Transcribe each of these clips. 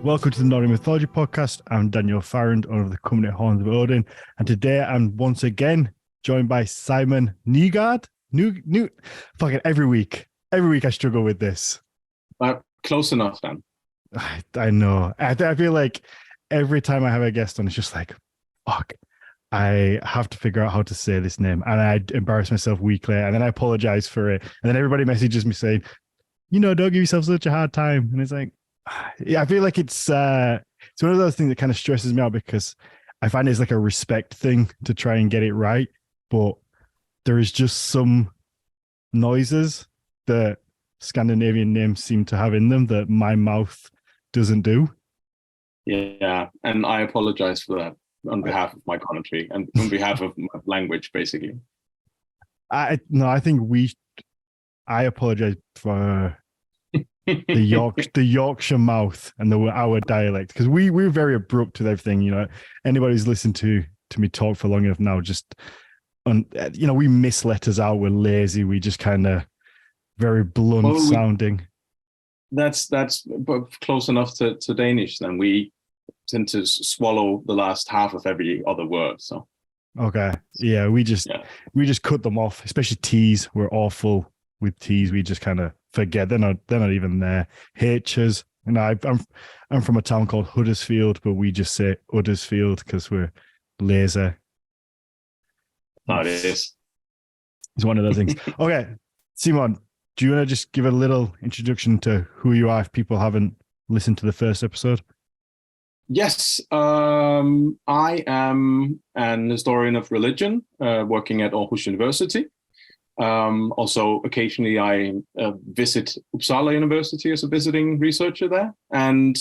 Welcome to the Nordic Mythology podcast. I'm Daniel Farrand, owner of the company Horns of Odin, and today I'm once again joined by Simon Nygaard. Fucking every week I struggle with this. Close enough, then. I know. I feel like every time I have a guest on, it's just like, fuck, I have to figure out how to say this name, and I embarrass myself weekly, and then I apologize for it, and then everybody messages me saying, don't give yourself such a hard time, and it's like, yeah, I feel like it's one of those things that kind of stresses me out because I find it's like a respect thing to try and get it right, but there is just some noises that Scandinavian names seem to have in them that my mouth doesn't do. Yeah, and I apologize for that on behalf of my country and on behalf of my language, basically. I apologize for the Yorkshire mouth and our dialect, because we're very abrupt with everything. Anybody who's listened to me talk for long enough now, just we miss letters out, we're lazy, we just kind of very blunt sounding. That's close enough to Danish. Then we tend to swallow the last half of every other word. So okay, yeah, we just cut them off, especially T's. We're awful with T's. We just kind of forget they're not even there. H's, I'm from a town called Huddersfield, but we just say Huddersfield because we're lazy. No, it is. It's one of those things. Okay, Simon, do you want to just give a little introduction to who you are if people haven't listened to the first episode? Yes, I am an historian of religion working at Aarhus University. Also, occasionally I visit Uppsala University as a visiting researcher there. And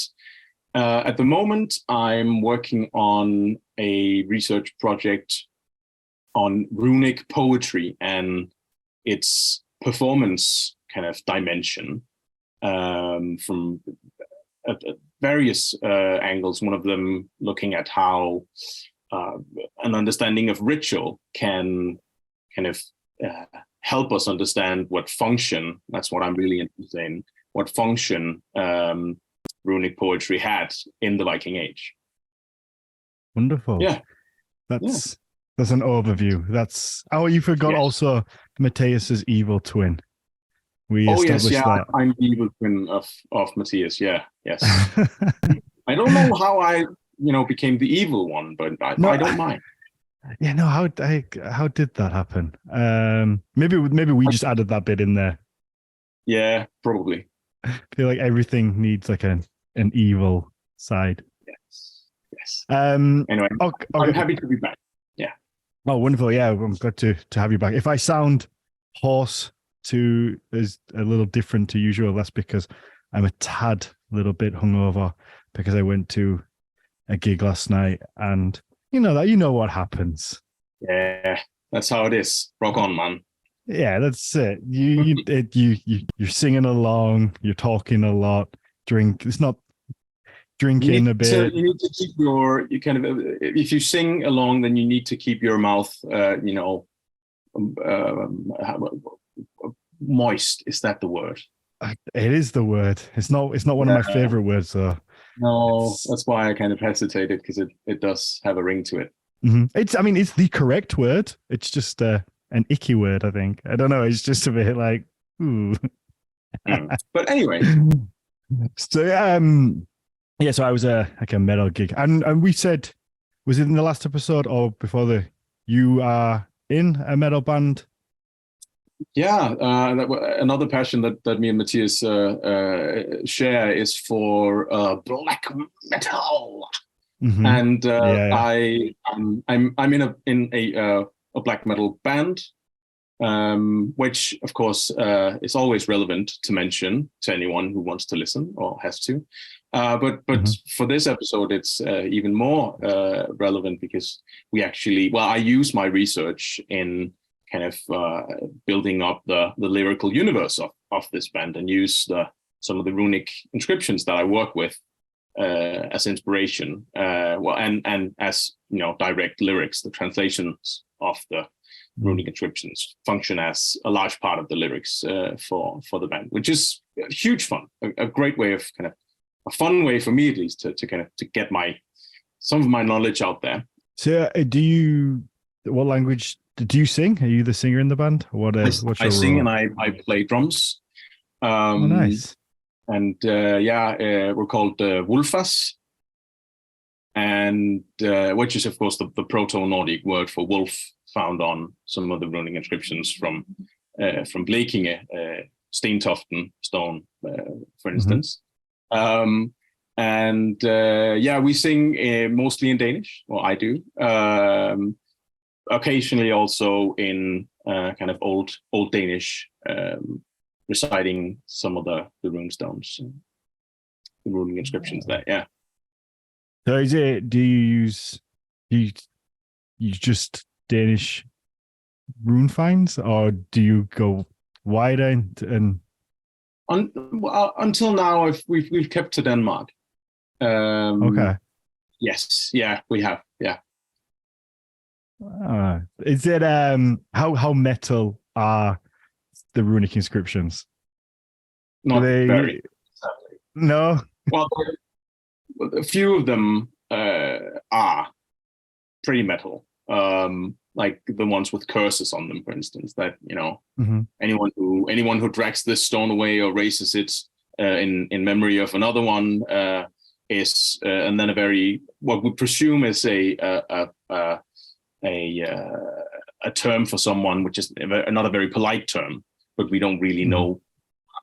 at the moment, I'm working on a research project on Runic poetry and its performance kind of dimension from various angles. One of them looking at how an understanding of ritual can kind of help us understand what function, that's what I'm really interested in, what function runic poetry had in the Viking Age. Wonderful. Yeah. That's an overview. You forgot also Matthias's evil twin. We established that. I'm the evil twin of Matthias. Yeah, yes. I don't know how I became the evil one, but I don't mind. Yeah, no. How did that happen? Maybe we just added that bit in there. Yeah, probably. I feel like everything needs like an evil side. Yes. Anyway, okay. I'm happy to be back. Yeah. Oh, wonderful. Yeah, I'm glad to have you back. If I sound hoarse is a little different to usual, that's because I'm a little bit hungover because I went to a gig last night, and you know what happens. Yeah, that's how it is. Rock on, man. Yeah, that's it. You're singing along, you're talking a lot. It's not drinking a bit. You need to keep if you sing along, then you need to keep your mouth, moist. Is that the word? It is the word. It's not one of my favorite words, though. No, that's why I kind of hesitated, because it does have a ring to it. Mm-hmm. It's the correct word. It's just an icky word, I think. I don't know. It's just a bit like, ooh. But anyway. So, so I was like a metal gig. And we said, was it in the last episode or before you are in a metal band? Yeah, another passion that me and Matthias share is for black metal, and I'm in a black metal band, which of course is always relevant to mention to anyone who wants to listen or has to. But for this episode, it's even more relevant because I use my research in kind of building up the lyrical universe of this band, and use some of the runic inscriptions that I work with as inspiration, and as direct lyrics. The translations of the runic inscriptions function as a large part of the lyrics for the band, which is huge fun, a great way of kind of fun way for me, at least, to kind of to get some of my knowledge out there. So, what language do you sing? Are you the singer in the band? What's I your sing role? and I play drums. Oh, nice. And we're called Wolfas, and which is of course the Proto-Nordic word for wolf, found on some of the runic inscriptions from Blekinge, Stentoften stone, for instance. We sing mostly in Danish. Well, I do. Occasionally also in kind of old Danish, reciting some of the rune stones, the runic inscriptions there. Yeah. So do you use just Danish rune finds, or do you go wider and until now we've kept to Denmark. Okay. Yes, yeah, we have. Yeah. Is it how metal are the runic inscriptions? Not very. Sadly. No. Well, a few of them are pretty metal. Like the ones with curses on them, for instance, that, you know, anyone who drags this stone away or raises it in memory of another one is and then what we presume is a term for someone, which is not a very polite term, but we don't really know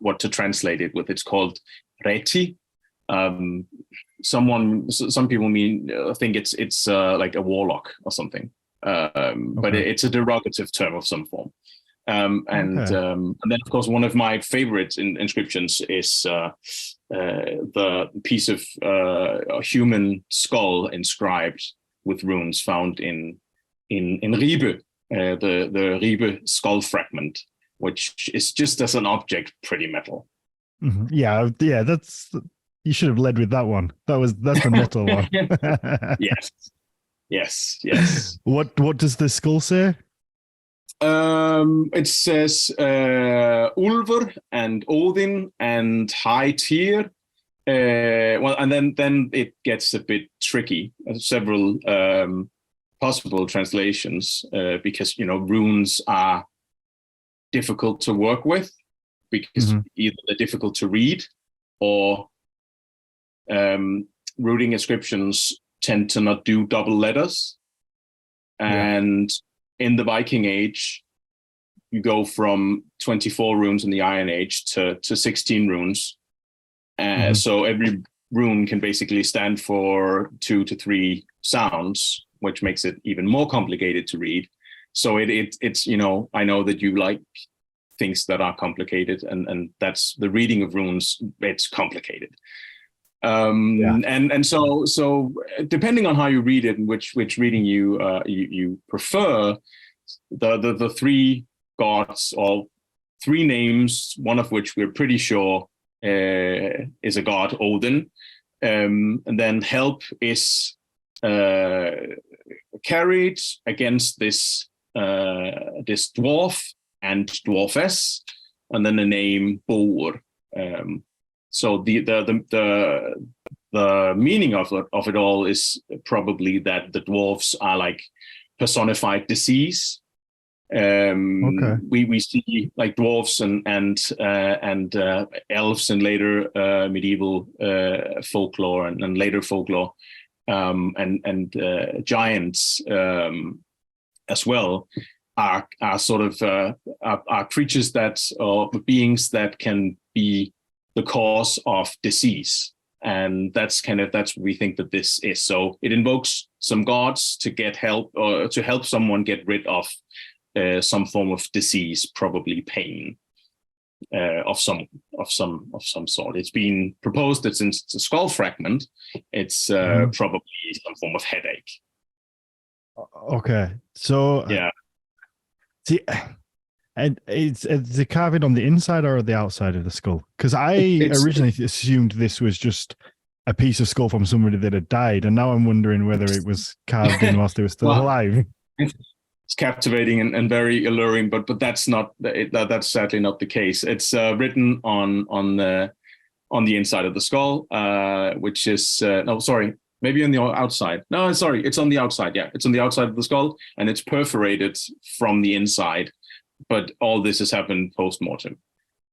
what to translate it with. It's called reti. Some people think it's like a warlock or something. But it's a derogative term of some form. And then, of course, one of my favorite inscriptions is the piece of a human skull inscribed with runes found in Ribe, the Ribe skull fragment, which is just as an object pretty metal. Yeah, that's, you should have led with that one. That's the metal one. Yes. What does the skull say? It says Ulver and Odin and High Tyr. And then it gets a bit tricky. Several possible translations because, you know, runes are difficult to work with because either they're difficult to read or runic inscriptions tend to not do double letters. And in the Viking Age, you go from 24 runes in the Iron Age to 16 runes. So every rune can basically stand for 2 to 3 sounds, which makes it even more complicated to read. So it's, you know, I know that you like things that are complicated, and that's the reading of runes. It's complicated. And so depending on how you read it and which reading you prefer, the 3 gods, or 3 names, one of which we're pretty sure is a god, Odin, and then help is carried against this dwarf and dwarfess, and then the name Bor. So the meaning of it all is probably that the dwarves are like personified disease. We see like dwarves and elves in later medieval folklore and later folklore, and giants as well are sort of are creatures or beings that can be the cause of disease. And that's what we think that this is. So it invokes some gods to get help, or to help someone get rid of some form of disease, probably pain of some sort. It's been proposed that since it's a skull fragment, it's probably some form of headache. Okay, so yeah. See, and it's the carving on the inside or the outside of the skull? Because I originally assumed this was just a piece of skull from somebody that had died, and now I'm wondering whether it was carved in whilst they were still alive. It's captivating and very alluring, but that's sadly not the case. It's written on on the inside of the skull, which is no, sorry, maybe on the outside. No, sorry, it's on the outside. Yeah, it's on the outside of the skull, and it's perforated from the inside. But all this has happened post-mortem.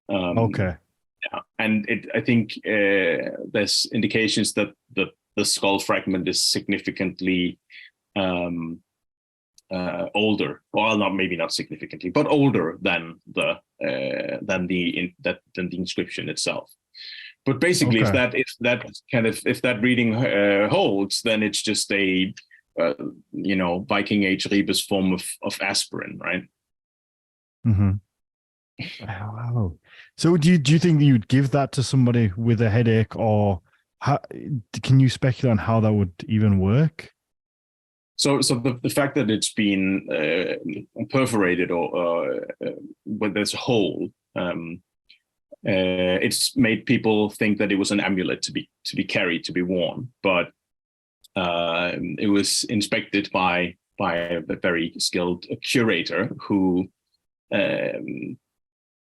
Okay. Yeah, and I think there's indications that the skull fragment is significantly older. Well, maybe not significantly, but older than the inscription itself. But basically, Okay. if that reading holds, then it's just a Viking Age rebus form of aspirin, right? Mm-hmm. Wow. So do you think that you'd give that to somebody with a headache, or can you speculate on how that would even work? So the fact that it's been perforated or when there's a hole, it's made people think that it was an amulet to be carried, to be worn, but it was inspected by a very skilled curator who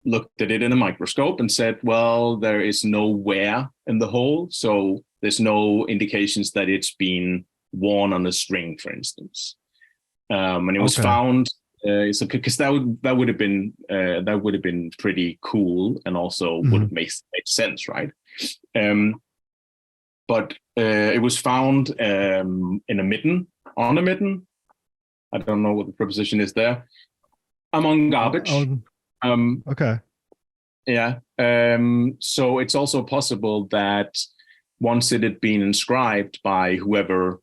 looked at it in a microscope and said, well, there is no wear in the hole, so there's no indications that it's been worn on a string, for instance. And it was found, so because that would have been pretty cool, and also would have made sense, right? But it was found in a mitten, on a mitten. I don't know what the preposition is there. Among garbage. Okay. Yeah. So it's also possible that once it had been inscribed by whoever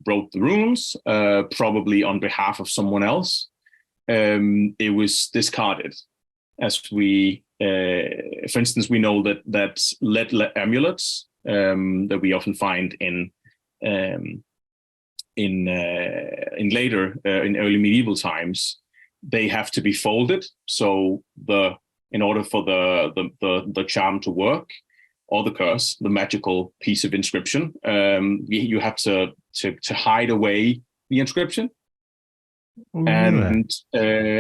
wrote the runes, probably on behalf of someone else, it was discarded. As we, for instance, we know that lead amulets that we often find in later in early medieval times, they have to be folded. So in order for the charm to work, or the curse, the magical piece of inscription, you have to hide away the inscription. Oh, really?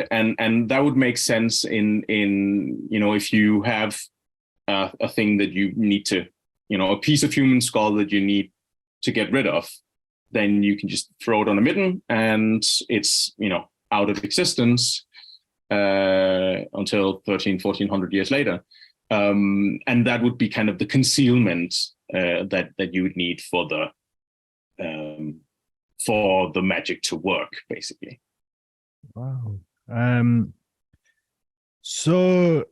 And that would make sense in if you have a thing that you need to, a piece of human skull that you need to get rid of, then you can just throw it on a mitten and it's out of existence until 1400 years later. And that would be kind of the concealment that you would need for the magic to work, basically. Wow. So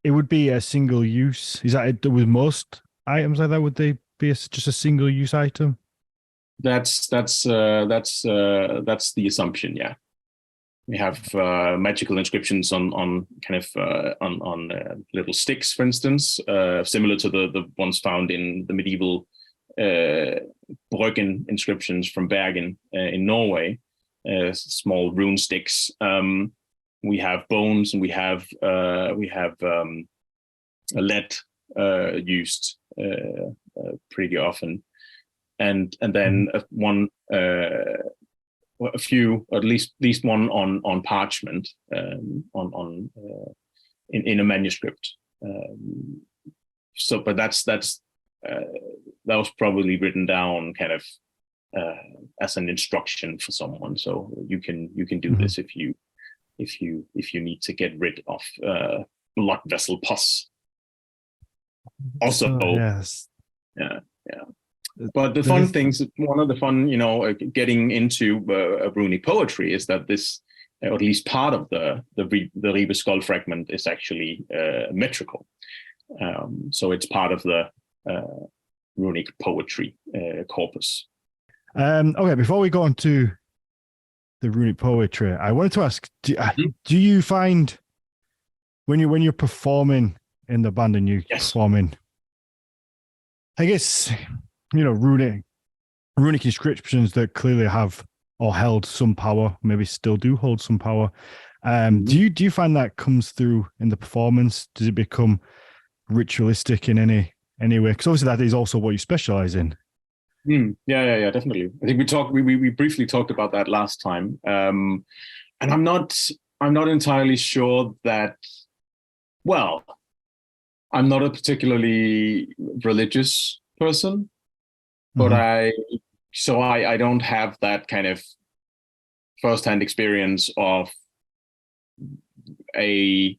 it would be a single use. Is that with most items like that? Would they be just a single use item? That's the assumption. Yeah. We have magical inscriptions on kind of on little sticks, for instance, similar to the ones found in the medieval Bryggen inscriptions from Bergen in Norway, small rune sticks. We have bones, and we have lead used pretty often, and then one. A few, at least one on parchment, in a manuscript. But that was probably written down kind of as an instruction for someone. So you can do this if you need to get rid of blood vessel pus. Also, yes. Yeah. But the fun things, one of the fun, getting into runic poetry is that this, or at least part of the rebus skull fragment, is actually metrical. So it's part of the runic poetry corpus. Okay, before we go on to the runic poetry, I wanted to ask: do you find when you're performing in the band and you're performing, I guess, runic inscriptions that clearly have or held some power, maybe still do hold some power. Do you find that comes through in the performance? Does it become ritualistic in any way? Because obviously that is also what you specialize in. Yeah, definitely. I think we briefly talked about that last time, and I'm not entirely sure that. Well, I'm not a particularly religious person, but Mhm. I don't have that kind of firsthand experience of a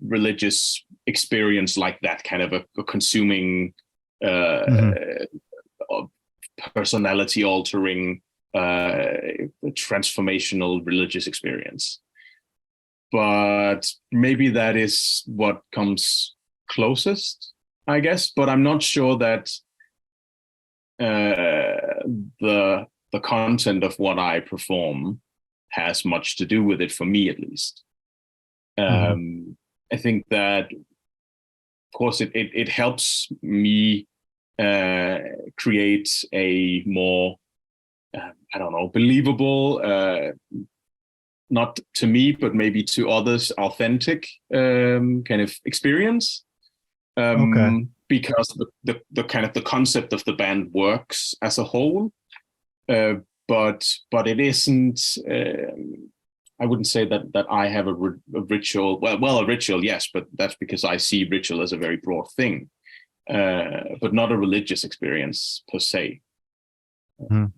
religious experience like that, kind of a consuming, uh, Mhm. personality altering, transformational religious experience. But maybe that is what comes closest, I guess. But I'm not sure that the content of what I perform has much to do with it, for me at least. Mhm. I think that, of course, it helps me create a more, I don't know, believable, not to me, but maybe to others, authentic kind of experience. Okay. Because the kind of the concept of the band works as a whole, uh, but it isn't. I wouldn't say that I have a ritual. Well, a ritual, yes, but that's because I see ritual as a very broad thing, but not a religious experience per se. Mhm.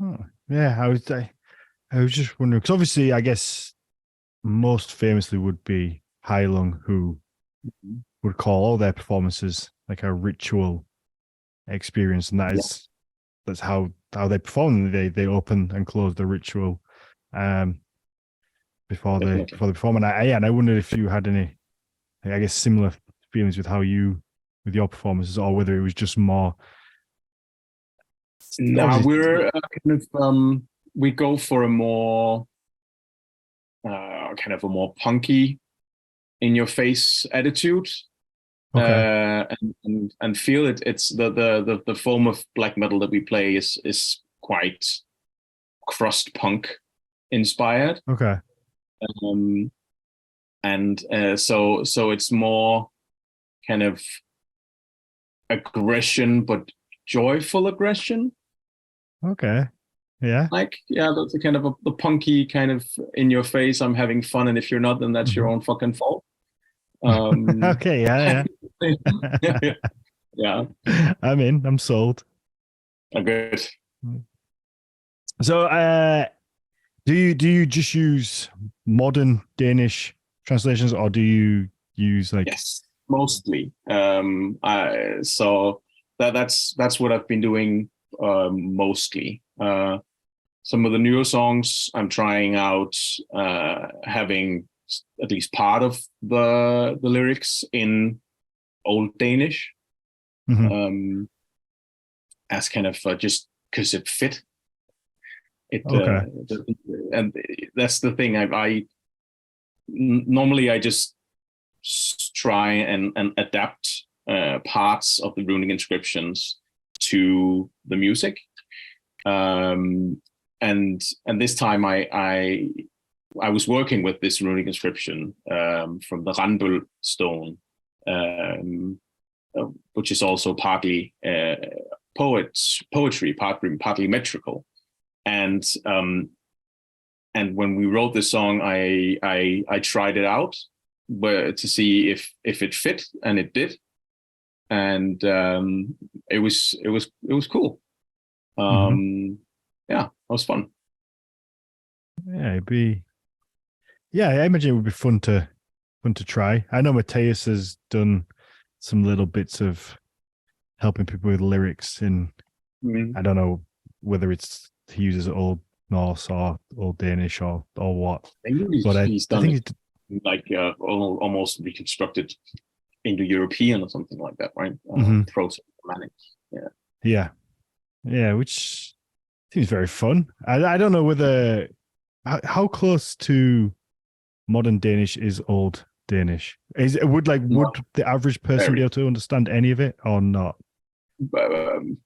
Oh, yeah, I was just wondering because obviously, I guess most famously would be Heilung, who would call all their performances like a ritual experience, and Yeah, that's how they perform. They open and close the ritual um, definitely. before they perform. And I wondered if you had any, I guess, similar feelings with how you with your performances, or whether it was just more Now obviously. we're kind of we go for a more kind of a more punky, in your face attitude, Okay. and feel it. It's the form of black metal that we play is quite crust punk inspired, Okay. um, and so it's more kind of aggression, but joyful aggression. Okay. Yeah. Like, yeah, that's a kind of the punky kind of in your face. I'm having fun, and if you're not, then that's your Mhm. own fucking fault. Um, Okay. Yeah. yeah, Yeah. I'm in. I'm sold. good. So, do you just use modern Danish translations, or do you use like? Yes, mostly. So that's what I've been doing mostly. Some of the newer songs I'm trying out, having at least part of the lyrics in Old Danish, Mhm. um, as kind of just because it fit. It Okay. and that's the thing. Normally I just try and adapt parts of the runic inscriptions to the music. Um, and this time I was working with this runic inscription from the Randbøl stone, um, which is also partly poetry, partly metrical. And and when we wrote this song, I tried it out, to see if it fit, and it did, and it was cool. Mhm. Yeah, it was fun. Yeah, it'd be. Yeah, I imagine it would be fun to try. I know Mateus has done some little bits of helping people with lyrics in. Mm. I don't know whether it's he uses Old Norse or Old Danish or what, I think but he's I done think it it's like almost reconstructed into European or something like that, right? mhm. Proto-Germanic. Yeah. Yeah, yeah, which seems very fun. I don't know whether how close to modern Danish is Old Danish. Is it would Not the average person be very. able to understand any of it or not? Um,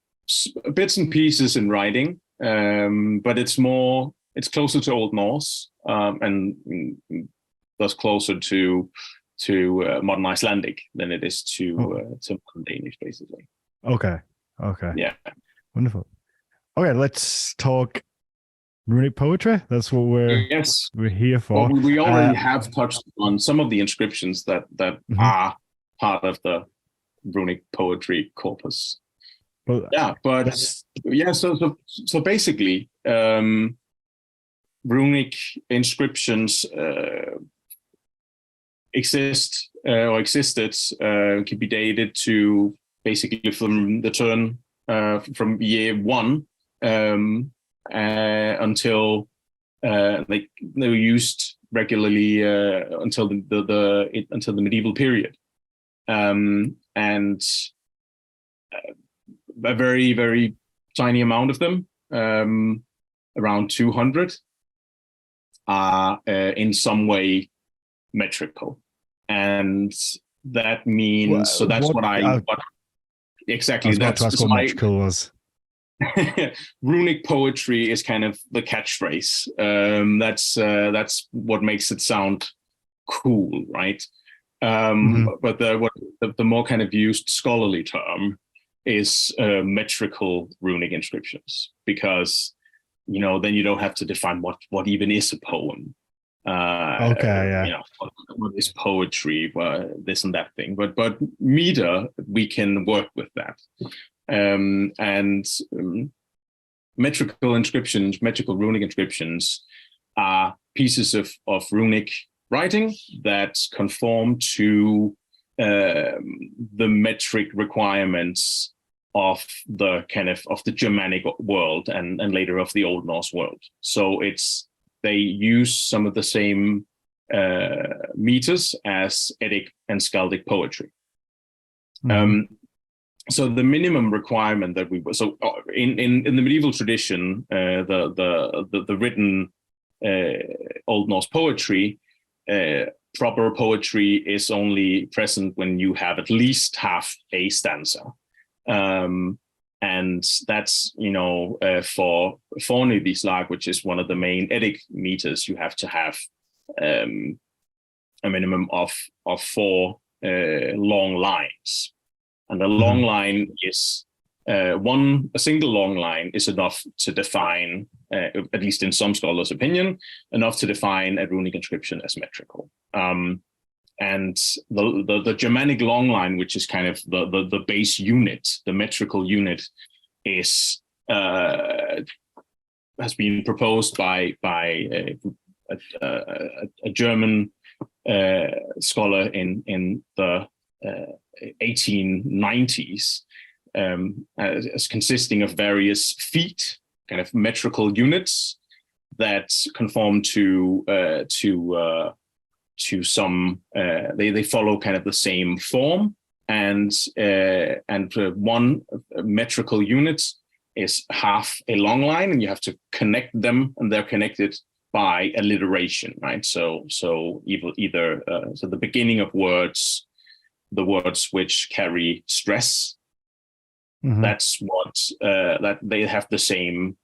Bits and pieces in writing, but it's closer to Old Norse, and thus closer to modern Icelandic than it is Oh, to modern Danish, basically. okay, okay, Yeah. wonderful. Okay, let's talk Runic poetry. That's what Yes. we're here Well, for. we already have touched on some of the inscriptions that Mhm. are part of the runic poetry corpus. But Yeah, but let's. yeah, so basically, runic inscriptions exist or existed can be dated to basically from the turn from year one until they were used regularly until until the medieval period, and a very tiny amount of them, around 200, are in some way metrical, and that means so that's What what I exactly was about to that's ask so what metrical was. runic poetry is kind of the catchphrase. That's what makes it sound cool, right? Mm-hmm. But the more kind of used scholarly term is metrical runic inscriptions, because then you don't have to define what even is a poem. Okay, yeah. What is poetry, this and that thing. But meter, we can work with that. And metrical inscriptions, metrical runic inscriptions, are pieces of runic writing that conform to the metric requirements of the Germanic world and later of the Old Norse world. So they use some of the same meters as Eddic and Skaldic poetry. Mm-hmm. So the minimum requirement that in the medieval tradition, the written Old Norse poetry, proper poetry is only present when you have at least half a stanza, and that's for Fornøyvislag, which is one of the main Eddic meters, you have to have a minimum of 4 long lines. And a long line is a single long line is enough to define, at least in some scholars' opinion, enough to define a runic inscription as metrical. And the Germanic long line, which is kind of the base unit, the metrical unit, has been proposed by a German scholar in the 1890s, as consisting of various feet, kind of metrical units that conform to some. They follow kind of the same form, and one metrical unit is half a long line, and you have to connect them, and they're connected by alliteration, right? So either so the beginning of words, the words which carry stress, that's what that they have the same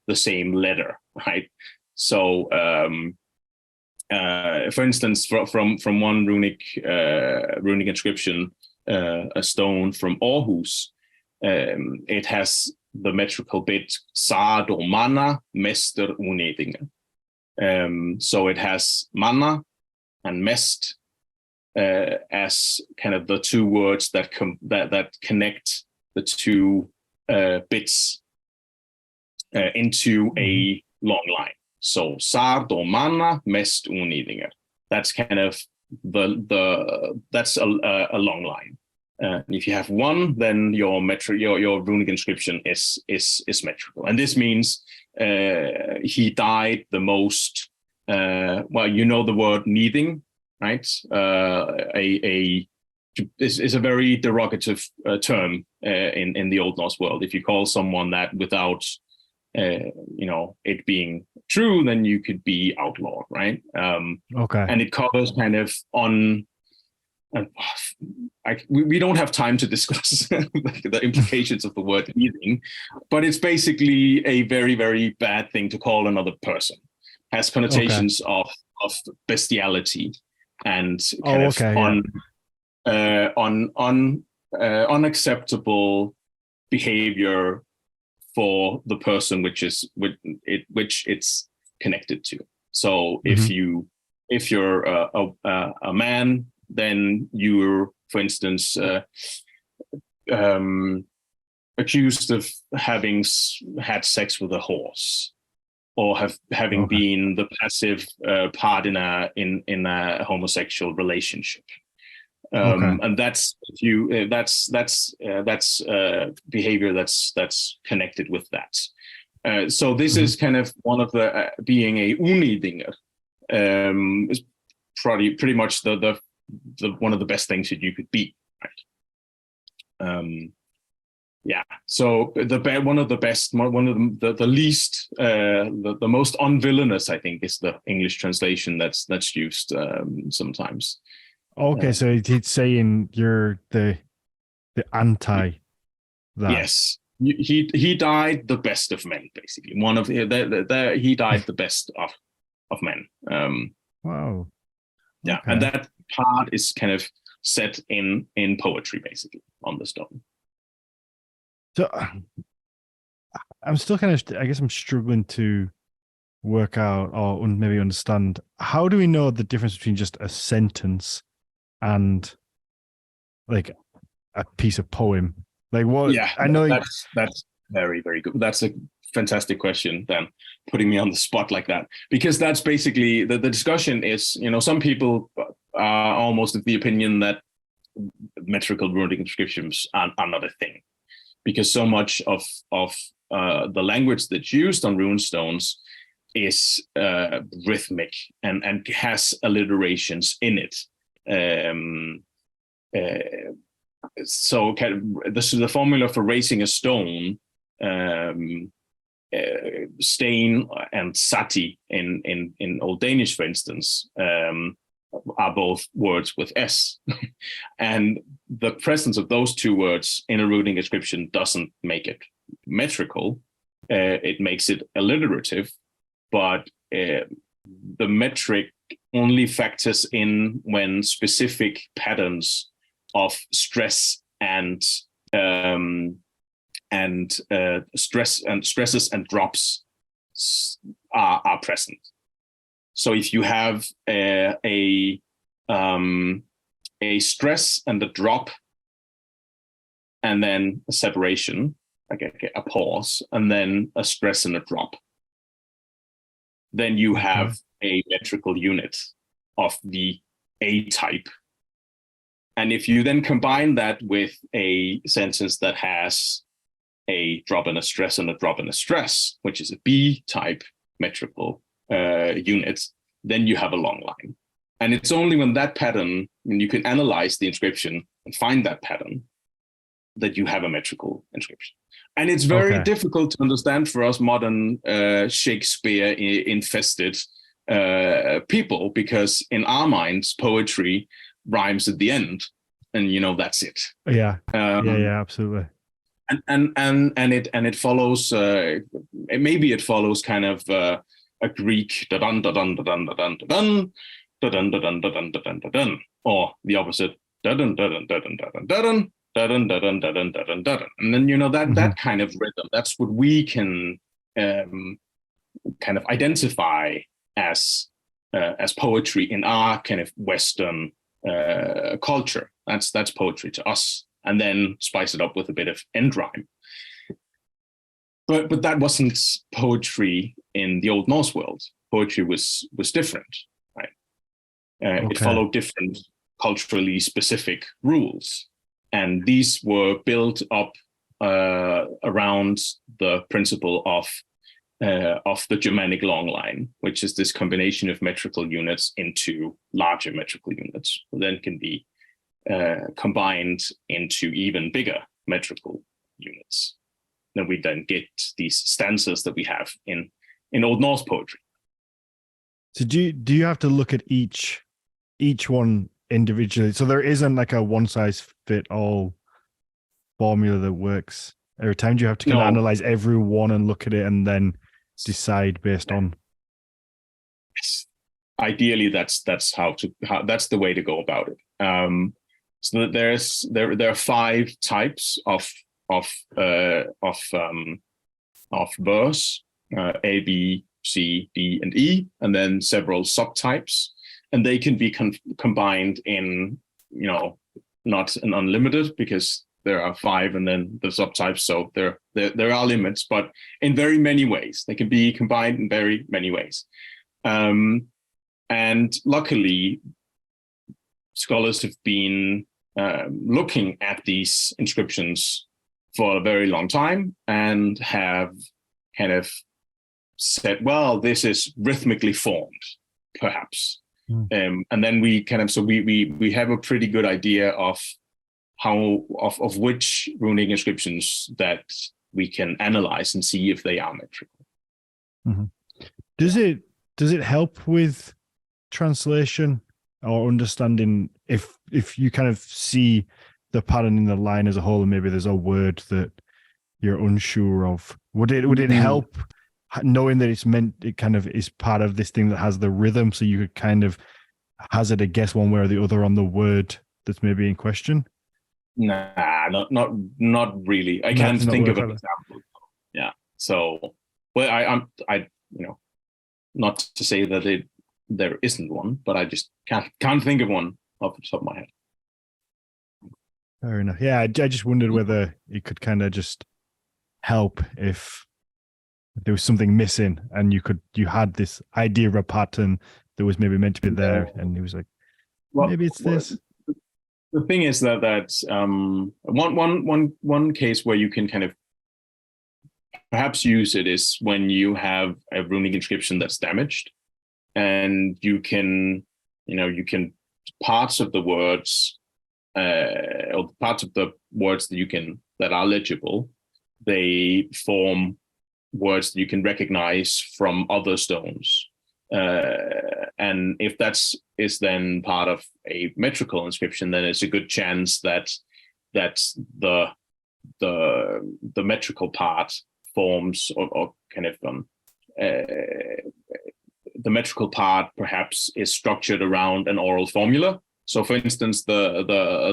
letter, right? So for instance, from one runic inscription, a stone from Aarhus, it has the metrical bit Sard or Mana, Mester Unedinger. So it has Mana and Mest as kind of the two words that connect the two bits into a long line. So Sard or Mana, Mest Unedinger. That's kind of that's a long line. If you have one, then your runic inscription is metrical, and this means he died the most. Well, the word needing, right? Is a very derogative term in the Old Norse world. If you call someone that without it being true, then you could be outlawed, right? Okay. And it covers kind of on. We don't have time to discuss the implications of the word needing, but it's basically a very, very bad thing to call another person. Has connotations of bestiality and kind of unacceptable behavior for the person which it's connected to. So if you're a man, then you're, for instance, accused of having had sex with a horse, or having been the passive part in a homosexual relationship. And that's behavior that's connected with that. So this is kind of one of the being a unidinger, is pretty much the one of the best things that you could be, right? Yeah. So one of the least, the most unvillainous, I think, is the English translation that's used sometimes. Okay, so he's saying you're the anti that. Yes, he died the best of men, basically. One of he died the best of men. Wow. Yeah, Okay. and that part is kind of set in poetry, basically, on the stone. So I'm still kind of, I guess I'm struggling to work out or maybe understand, how do we know the difference between just a sentence and like a piece of poem? Like what? Yeah, I know that's very, very good. That's a fantastic question, then, putting me on the spot like that, because that's basically the discussion is, some people are almost of the opinion that metrical runic inscriptions are not a thing, because so much of the language that's used on runestones is rhythmic and has alliterations in it. So the formula for raising a stone, stain and sati in Old Danish, for instance, are both words with S. And the presence of those two words in a runic inscription doesn't make it metrical. It makes it alliterative, but the metric only factors in when specific patterns of stress and stresses and drops are present. So if you have a stress and a drop, and then a separation, like a pause, and then a stress and a drop, then you have a metrical unit of the A type. And if you then combine that with a sentence that has a drop and a stress and a drop and a stress, which is a B type metrical unit, then you have a long line. And it's only when you can analyze the inscription and find that pattern, that you have a metrical inscription. And it's very difficult to understand for us modern Shakespeare infested people, because in our minds, poetry rhymes at the end, and that's it. Yeah, absolutely. And it follows. Maybe it follows kind of a Greek da-dun da-dun da-dun da-dun da-dun da-dun da-dun da-dun da-dun da-dun, or the opposite, da-dun da-dun da-dun da-dun da-dun da-dun da-dun da-dun da-dun da-dun. And then that kind of rhythm, that's what we can kind of identify as poetry in our kind of Western culture. That's poetry to us, and then spice it up with a bit of end rhyme. But that wasn't poetry in the Old Norse world. Poetry was different, right? It followed different culturally specific rules, and these were built up around the principle of the Germanic long line, which is this combination of metrical units into larger metrical units, then can be combined into even bigger metrical units. Then we then get these stanzas that we have in Old Norse poetry. So do you have to look at each one individually? So there isn't like a one size fit all formula that works every time? Do you have to kind of analyze every one and look at it and then decide based on? Yes. Ideally, that's the way to go about it. So there are 5 types of verse: A, B, C, D, and E, and then several subtypes, and they can be combined in, not an unlimited, because there are 5 and then the subtypes, so there are limits, but in very many ways. They can be combined in very many ways. And luckily, scholars have been looking at these inscriptions for a very long time and have kind of said, well, this is rhythmically formed, perhaps. And then we have a pretty good idea of which runic inscriptions that we can analyze and see if they are metrical. Mm-hmm. Does it help with translation or understanding if you kind of see the pattern in the line as a whole and maybe there's a word that you're unsure of? Would it help knowing that it kind of is part of this thing that has the rhythm, so you could kind of hazard a guess one way or the other on the word that's maybe in question? Nah, not really. I can't think of an example. Yeah. So, well, I not to say that there isn't one, but I just can't think of one off the top of my head. Fair enough. Yeah, I just wondered whether it could kind of just help if there was something missing and you had this idea of a pattern that was maybe meant to be there, and it was like, maybe it's this. The thing is that one case where you can kind of perhaps use it is when you have a runic inscription that's damaged, and you can parts of the words or parts of the words that are legible, they form words that you can recognize from other stones. And if is then part of a metrical inscription, then it's a good chance that the metrical part forms or kind of the metrical part perhaps is structured around an oral formula. So, for instance, the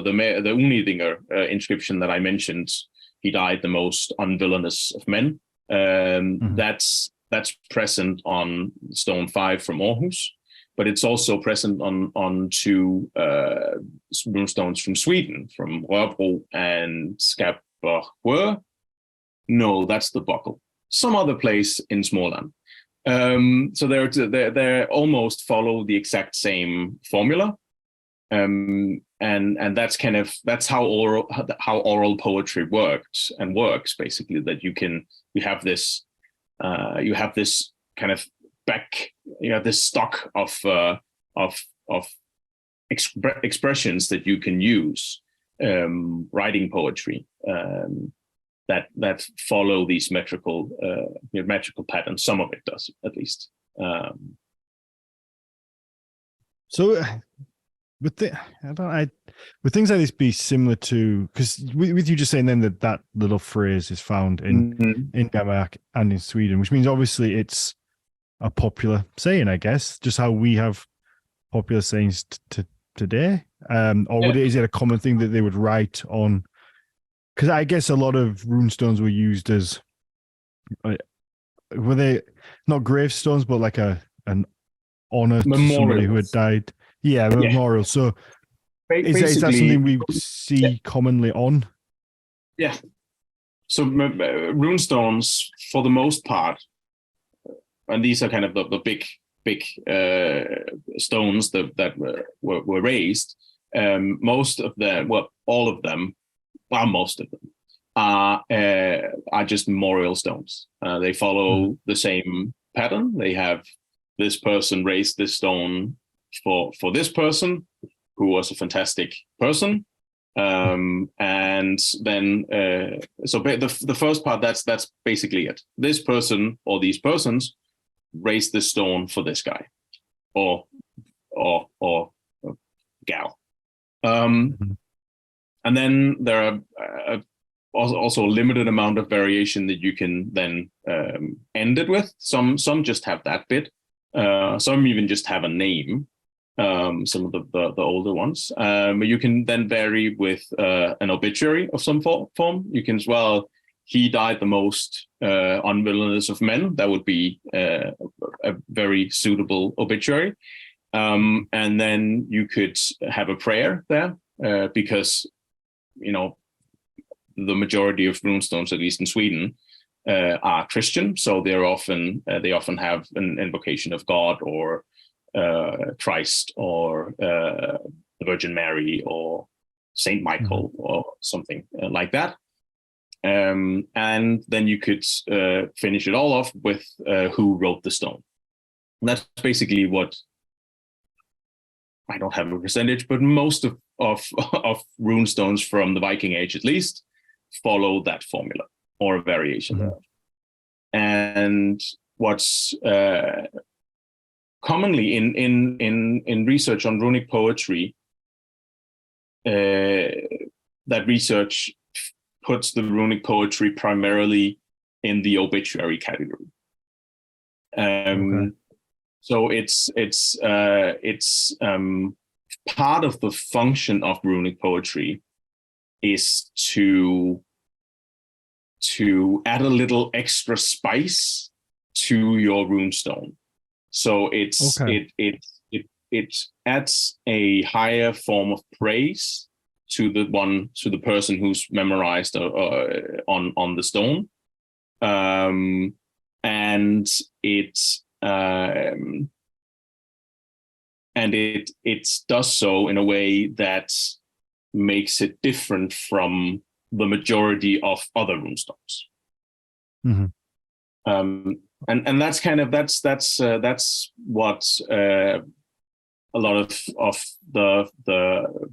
Nygaard inscription that I mentioned, he died the most unvillainous of men. That's present on stone 5 from Aarhus, but it's also present on 2 runestones from Sweden, from Rörbro and Skabergård. No, that's the buckle. Some other place in Småland. So they almost follow the exact same formula, and that's how oral poetry works basically. That you have this kind of this stock of expressions that you can use writing poetry that follow these metrical patterns. Some of it does, at least. So, would things like this be similar to, because with you just saying then that little phrase is found in Denmark and in Sweden, which means obviously it's a popular saying, I guess, just how we have popular sayings today, is it a common thing that they would write on? Because I guess a lot of runestones were used as, were they not gravestones, but like an honor to somebody who had died? Yeah, memorial. So is that something we see commonly on? Yeah. So runestones, for the most part, and these are kind of the big stones that were raised. Most of them, well, all of them, most of them are just memorial stones. They follow the same pattern. They have this person raised this stone for this person who was a fantastic person, and then so the first part, that's basically it. This person or these persons raised this stone for this guy or gal. And then there are also a limited amount of variation that you can then end it with. Some just have that bit. Some even just have a name. Some of the older ones. But you can then vary with an obituary of some form. You can as well he died the most unwillingness of men. That would be a very suitable obituary. And then you could have a prayer there because, the majority of runestones, at least in Sweden, are Christian. So they often have an invocation of God or Christ or the Virgin Mary or Saint Michael or something like that. And then you could finish it all off with who wrote the stone. And that's basically what, I don't have a percentage, but most of runestones from the Viking Age, at least, follow that formula or a variation thereof. And what's commonly in research on runic poetry, that research puts the runic poetry primarily in the obituary category. So it's part of the function of runic poetry is to add a little extra spice to your runestone. So it adds a higher form of praise to the person who's memorized on the stone, and it does so in a way that makes it different from the majority of other runestones. And that's kind of that's what a lot of the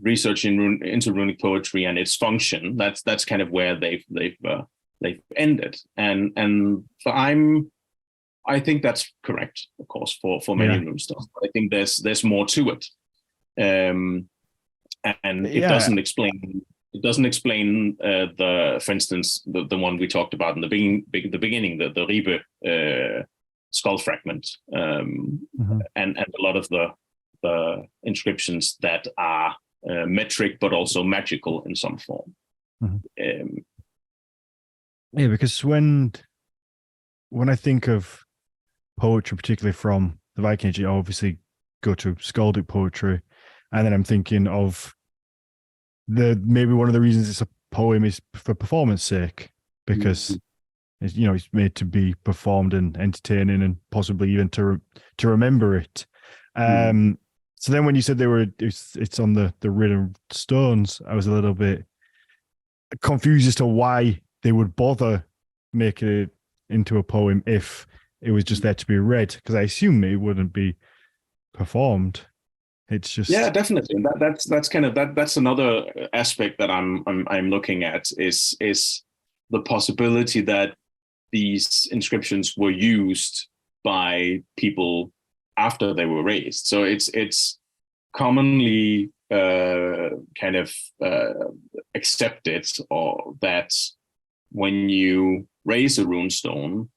research into runic poetry and its function, that's kind of where they've ended. And I think that's correct, of course, for many runestones. I think there's more to it. And it doesn't explain the, for instance, the one we talked about in the beginning, the Ribe skull fragment, and a lot of the inscriptions that are metric but also magical in some form. Because when I think of poetry, particularly from the Viking Age, I obviously go to skaldic poetry, and then I'm thinking of maybe one of the reasons it's a poem is for performance sake, because it's made to be performed and entertaining and possibly even to remember it. So then when you said it's on the written stones, I was a little bit confused as to why they would bother making it into a poem if it was just there to be read, because I assume it wouldn't be performed. It's just, yeah, definitely. And that's kind of that's another aspect that I'm looking at is the possibility that these inscriptions were used by people after they were raised. So it's commonly kind of accepted, or that when you raise a runestone,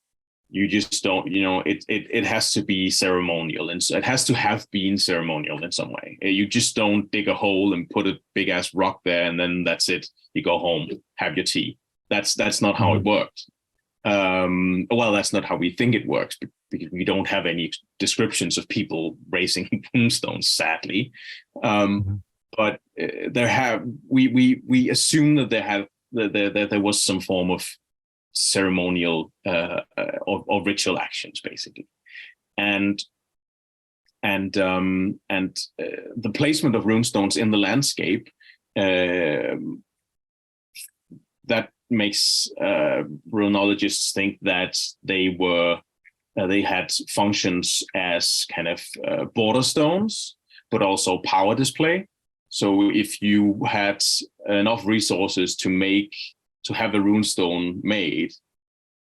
you just don't, it has to be ceremonial, and so it has to have been ceremonial in some way. You just don't dig a hole and put a big ass rock there and then that's it. You go home, have your tea. That's not how it works. Well, that's not how we think it works, because we don't have any descriptions of people raising tombstones, sadly. But we assume that there was some form of ceremonial or ritual actions, basically, and the placement of runestones in the landscape that makes runologists think that they had functions as kind of border stones, but also power display. So if you had enough resources to have a runestone made,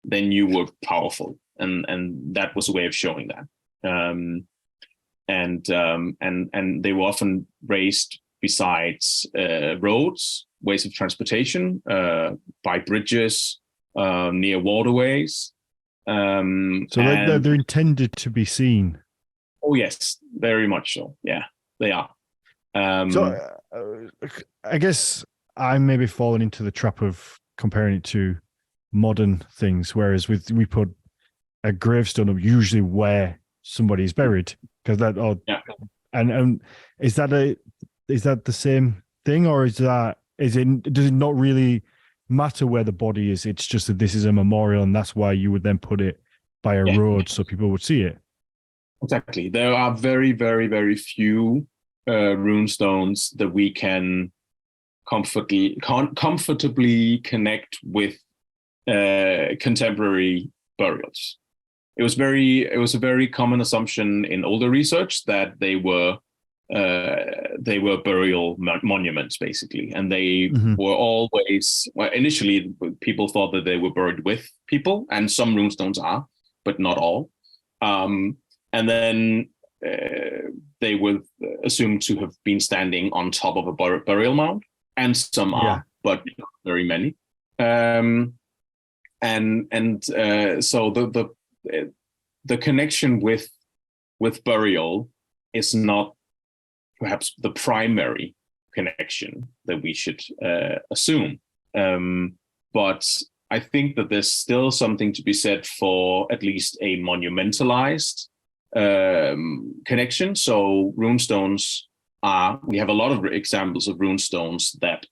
then you were powerful, and that was a way of showing that. And they were often raised besides roads, ways of transportation, by bridges, near waterways. So they're intended to be seen. Oh yes, very much so. Yeah, they are. So I guess I'm maybe falling into the trap of comparing it to modern things. Whereas we put a gravestone up usually where somebody's buried, because that Yeah. and is that the same thing, or does it not really matter where the body is? It's just that this is a memorial, and that's why you would then put it by a road so people would see it. Exactly. There are very, very, very few rune stones that we can comfortably connect with contemporary burials. It was a very common assumption in older research that they were burial monuments, basically, and they were always, well, initially people thought that they were buried with people, and some runestones are, but not all. And then they were assumed to have been standing on top of a burial mound, and some are, but not very many. So the connection with burial is not perhaps the primary connection that we should assume. But I think that there's still something to be said for at least a monumentalized connection. So runestones we have a lot of examples of runestones that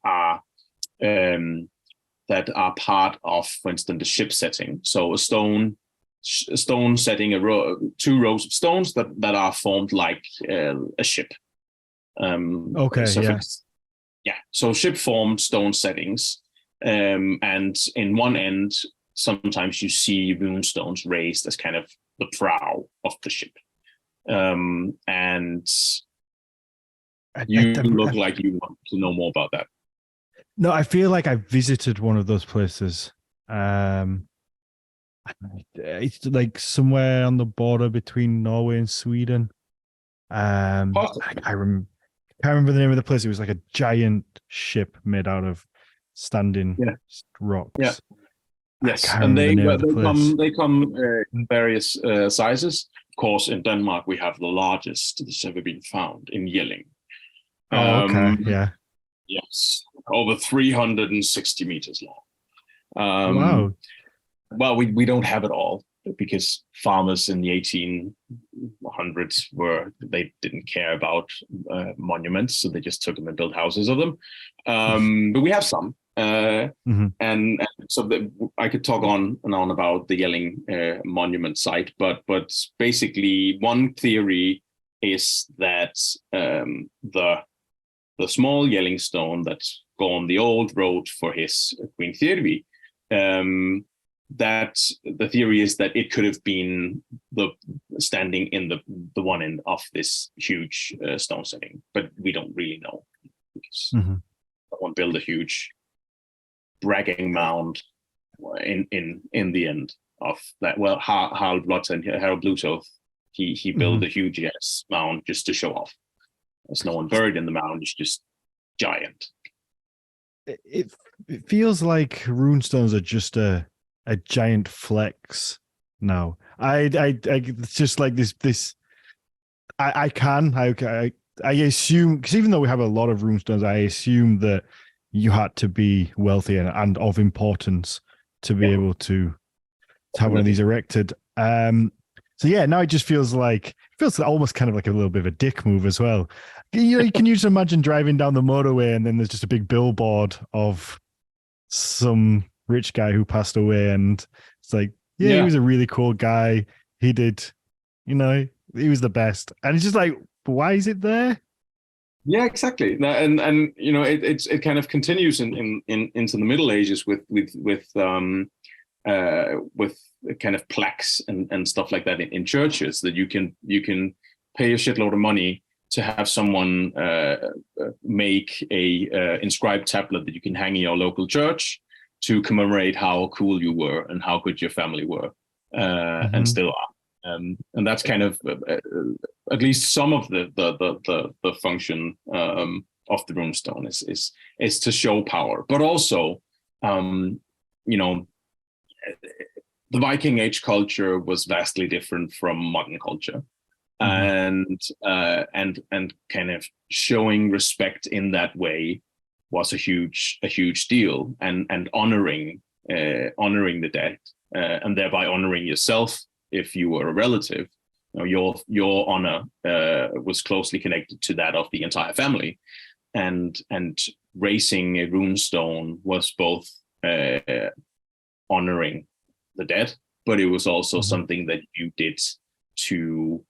are part of, for instance, the ship setting. So a stone setting, two rows of stones that are formed like a ship. So ship formed stone settings, and in one end sometimes you see rune stones raised as kind of the prow of the ship, and you look like you want to know more about that. No, I feel like I visited one of those places. It's like somewhere on the border between Norway and Sweden. I can't remember the name of the place. It was like a giant ship made out of standing rocks. Yeah. Yes, and they come in various sizes. Of course, in Denmark we have the largest that's ever been found in Jelling. Yes, over 360 meters long. Wow. Well, we don't have it all because farmers in the 1800s they didn't care about monuments, so they just took them and built houses of them. But we have some, and so I could talk on and on about the Jelling monument site, but basically one theory is that the small Jelling stone that's gone the old road for his Queen Thyri, that the theory is that it could have been standing in the one end of this huge stone setting, but we don't really know because someone built a huge bragging mound in the end of that. Well, Harald Blot and Harold Bluetooth, he built a huge mound just to show off. There's no one buried in the mound; it's just giant. It feels like runestones are just a giant flex now. It's just like this. I assume, because even though we have a lot of runestones, I assume that you had to be wealthy and of importance to be able to have one of these erected. So yeah, now it just feels almost kind of like a little bit of a dick move as well. Can you just imagine driving down the motorway and then there's just a big billboard of some rich guy who passed away, and it's like, he was a really cool guy. He did, he was the best, and it's just like, why is it there? Yeah, exactly. And it kind of continues into the Middle Ages with kind of plaques and stuff like that in churches, that you can pay a shitload of money to have someone make a inscribed tablet that you can hang in your local church to commemorate how cool you were and how good your family were and still are. And that's kind of at least some of the function of the runestone is to show power, but also the Viking Age culture was vastly different from modern culture, and kind of showing respect in that way was a huge deal, and honoring honoring the dead, and thereby honoring yourself if you were a relative. Your honor was closely connected to that of the entire family, and raising a runestone was both honoring the dead, but it was also something that you did to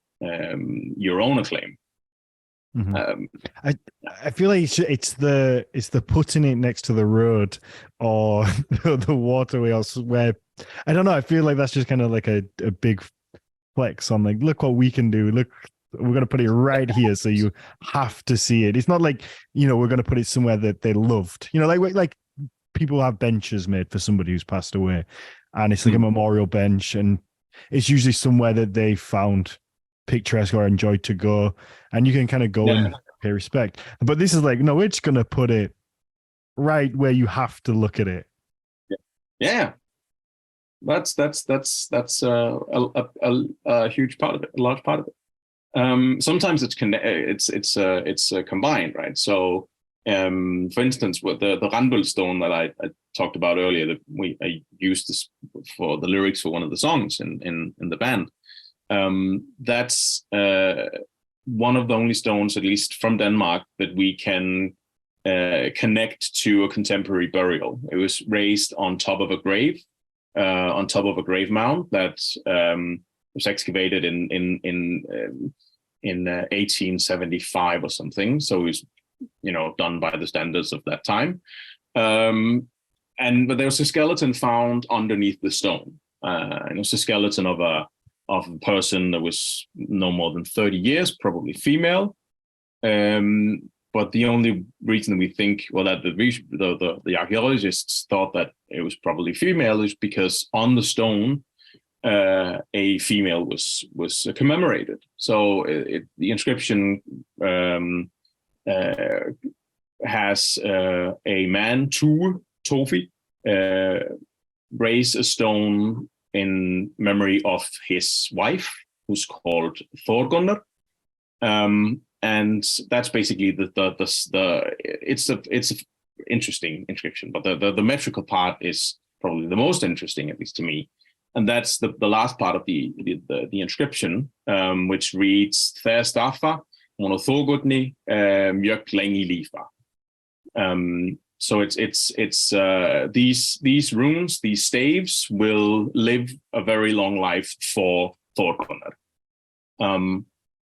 your own acclaim. I feel like it's the putting it next to the road or the waterway, or where, I don't know. I feel like that's just kind of like a big flex on, like, look what we can do. Look, we're going to put it right here, so you have to see it. It's not like, we're going to put it somewhere that they loved. Like people have benches made for somebody who's passed away, and it's like a memorial bench, and it's usually somewhere that they found picturesque or enjoyed to go, and you can kind of go and pay respect. But this is like, no, we're just going to put it right where you have to look at it. Yeah. That's a huge part of it, a large part of it. Sometimes it's combined, right? So, for instance, with the Randbøl stone that I talked about earlier, that I used this for the lyrics for one of the songs in the band. That's one of the only stones, at least from Denmark, that we can connect to a contemporary burial. It was raised on top of a grave. On top of a grave mound that was excavated in 1875 or something. So it was, done by the standards of that time. But there was a skeleton found underneath the stone. And it was a skeleton of a person that was no more than 30 years, probably female. But the only reason we think, that the archaeologists thought that it was probably female, is because on the stone, a female was commemorated. So the inscription has a man, Tofi, raise a stone in memory of his wife, who's called Thorgunnar. And that's basically it's an interesting inscription, but the metrical part is probably the most interesting, at least to me. And that's the last part of the inscription, which reads "Ther Staffa monothogutni mjök lengi lifa." So it's these runes, these staves, will live a very long life for Thorgunnar.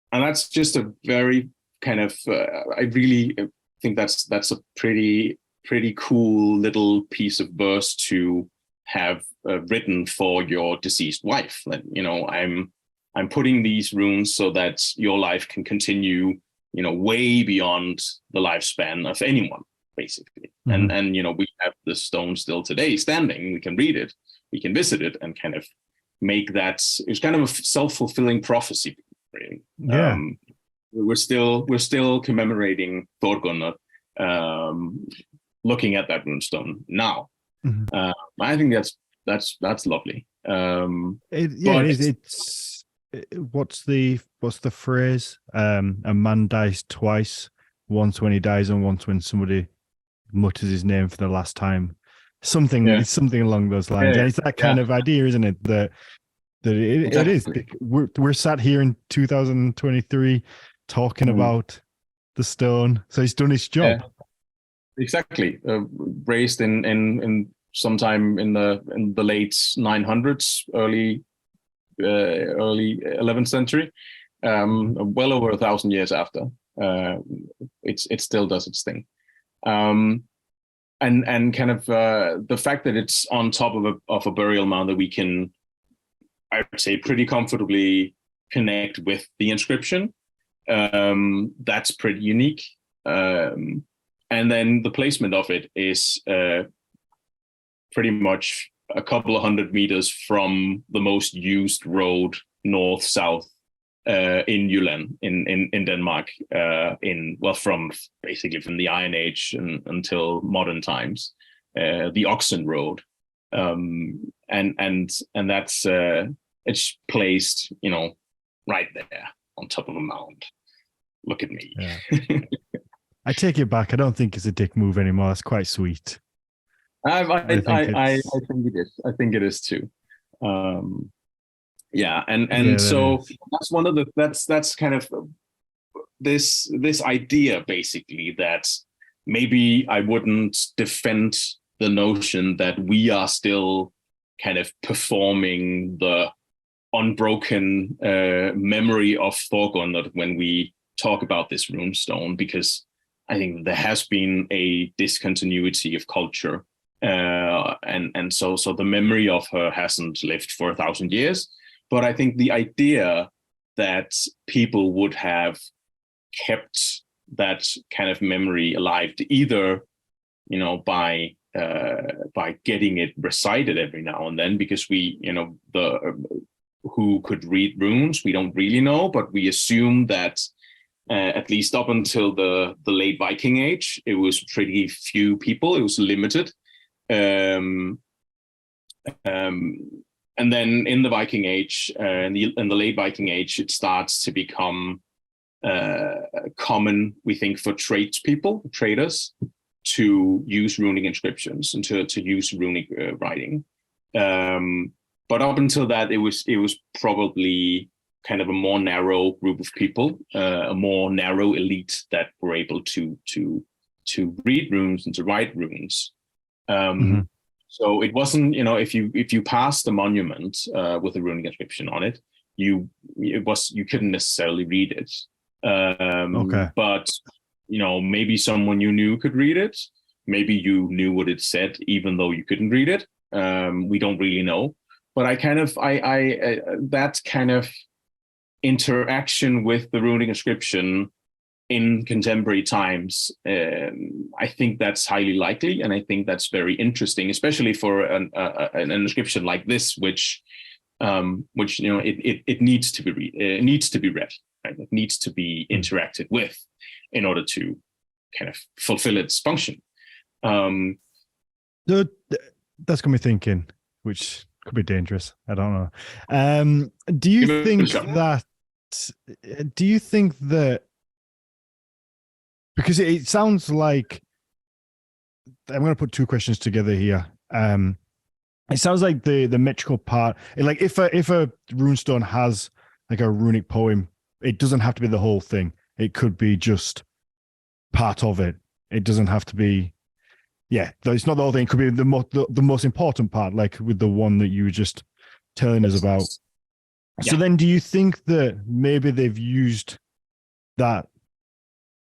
And that's just a very kind of, I really think that's a pretty cool little piece of verse to have written for your deceased wife. That, I'm putting these runes so that your life can continue, way beyond the lifespan of anyone, basically. And we have the stone still today standing. We can read it, we can visit it, and kind of make that. It's kind of a self-fulfilling prophecy. Yeah, we're still commemorating Thorgunnar, looking at that runestone now. I think that's lovely. It's what's the phrase? A man dies twice, once when he dies and once when somebody mutters his name for the last time. It's something along those lines. And it's that kind of idea, isn't it? That it is. We're sat here in 2023 talking about the stone, so he's done his job. Exactly. Raised in sometime in the late 900s, early 11th century, well over 1,000 years after. It still does its thing. And kind of the fact that it's on top of a burial mound that we can, I would say, pretty comfortably connect with the inscription. That's pretty unique. And then the placement of it is pretty much a couple of 100 meters from the most used road north-south in Jylland, in Denmark, from the Iron Age until modern times, the Oxen Road. And that's it's placed, right there on top of a mound. Look at me. Yeah. I take it back. I don't think it's a dick move anymore. That's quite sweet. I think I it's think it is. I think it is too. Um, yeah, and yeah, that so is. that's one of the that's kind of this idea basically that maybe I wouldn't defend the notion that we are still kind of performing the unbroken memory of Thorgund when we talk about this runestone, because I think there has been a discontinuity of culture, and so the memory of her hasn't lived for 1,000 years. But I think the idea that people would have kept that kind of memory alive, either by getting it recited every now and then, because we the who could read runes we don't really know, but we assume that at least up until the late Viking Age, it was pretty few people. It was limited. Um, um, and then in the Viking Age, in the late Viking Age, it starts to become common, we think, for traders, to use runic inscriptions and to use runic writing. But up until that, it was probably kind of a more narrow group of people, a more narrow elite that were able to read runes and to write runes. Mm-hmm. So it wasn't, if you passed a monument with a runic inscription on it, you couldn't necessarily read it. Okay. But maybe someone you knew could read it. Maybe you knew what it said, even though you couldn't read it. We don't really know. But I that kind of interaction with the runic inscription in contemporary times, I think that's highly likely, and I think that's very interesting, especially for an inscription like this, which it needs to be read, right? It needs to be interacted with in order to kind of fulfill its function. That's got me thinking, which could be dangerous. I don't know. Do you think that? Do you think that? Because it sounds like I'm going to put two questions together here. It sounds like the metrical part, like if a runestone has like a runic poem, it doesn't have to be the whole thing. It could be just part of it. It doesn't have to be. Yeah, it's not the whole thing. It could be the most important part, like with the one that you were just telling us about. Yeah. So then, do you think that maybe they've used that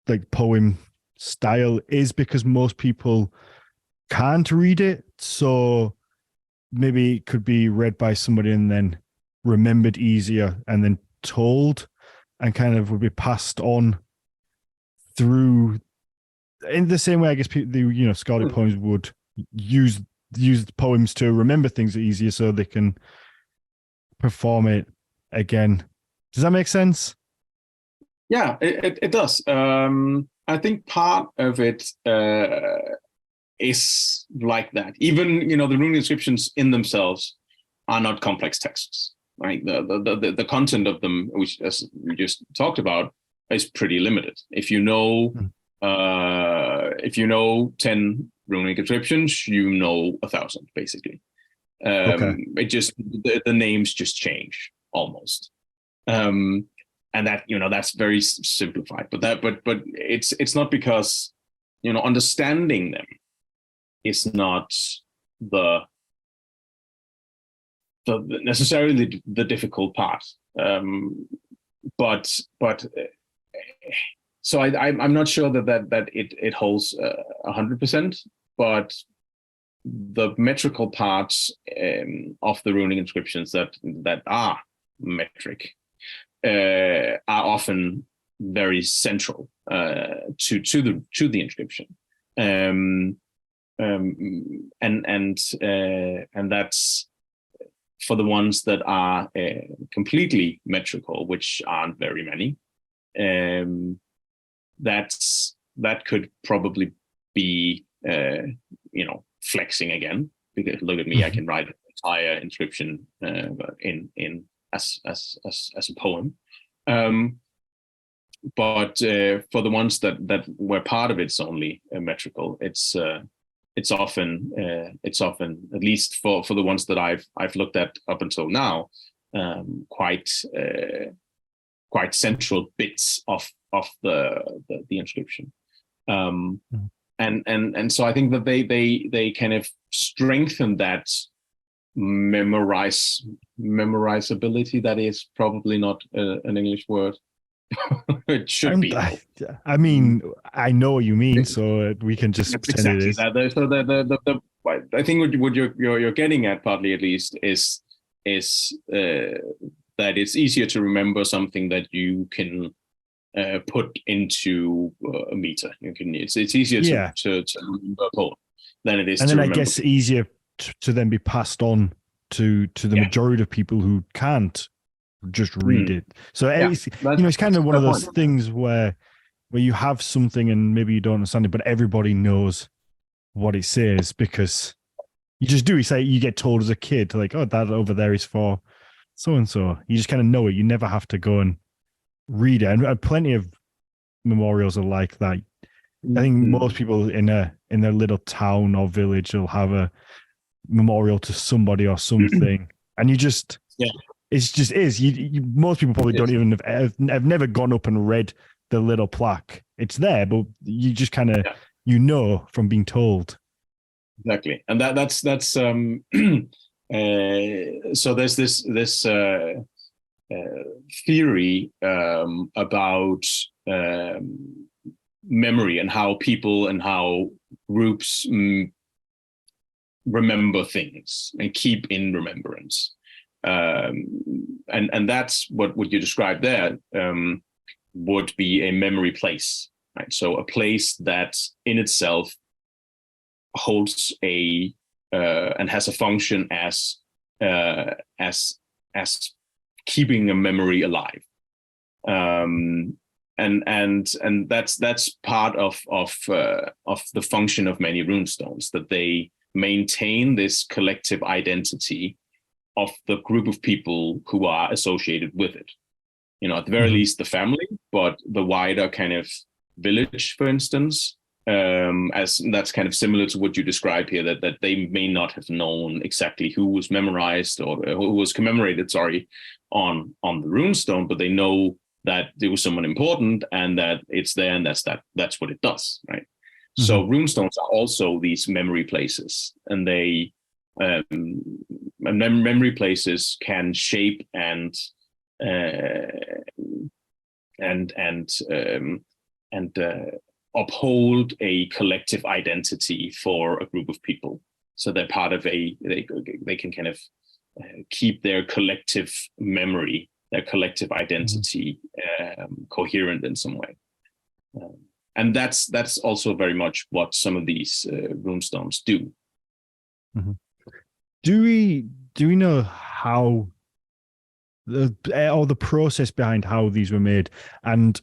like poem style is because most people can't read it, so maybe it could be read by somebody and then remembered easier and then told and kind of would be passed on through in the same way I guess the Skaldic poems would use poems to remember things easier so they can perform it again. Does that make sense? Yeah, it does. I think part of it is like that. Even the runic inscriptions in themselves are not complex texts, right? The content of them, which as we just talked about, is pretty limited. If you know 10 runic inscriptions, you know 1,000 basically. Okay. It just the names just change almost. And that that's very simplified, but it's not because understanding them is not the necessarily the difficult part. But so I'm not sure that it holds 100%, but the metrical parts of the runic inscriptions that are metric are often very central to the inscription, and that's for the ones that are completely metrical, which aren't very many. That could probably be flexing again, because look at me, I can write an entire inscription in as a poem. But for the ones that were part of it's only metrical, it's it's often, at least for the ones that I've looked at up until now, quite central bits of the inscription. And so I think that they kind of strengthen that memorizability. That is probably not an English word. It should be. I mean, I know what you mean, so we can just pretend exactly it is. that. So I think what you're getting at, partly at least, is that it's easier to remember something that you can put into a meter. It's easier to remember a poem than it is. And to then I remember guess easier to then be passed on to the majority of people who can't just read it. So it's, it's kind of one of those things where you have something and maybe you don't understand it, but everybody knows what it says because you just do. You say, you get told as a kid, like, oh, that over there is for so and so. You just kind of know it. You never have to go and read it. And plenty of memorials are like that. I think most people in their little town or village will have a memorial to somebody or something, and you just it's just is you most people probably don't even have never gone up and read the little plaque. It's there, but you just kind of from being told. Exactly, and that's so there's this theory about memory and how people and how groups remember things and keep in remembrance. And that's what you described there would be a memory place, right? So a place that in itself holds a and has a function as keeping a memory alive. And that's part of the function of many runestones, that they maintain this collective identity of the group of people who are associated with it. At the very least, the family, but the wider kind of village, for instance, as that's kind of similar to what you describe here, that they may not have known exactly who was memorized or who was commemorated, on the runestone, but they know that there was someone important and that it's there, and that's what it does, right? So runestones are also these memory places, and they memory places can shape and uphold a collective identity for a group of people. So they're part of they can kind of keep their collective memory, their collective identity coherent in some way. And that's also very much what some of these runestones do. Do we know how the process behind how these were made? And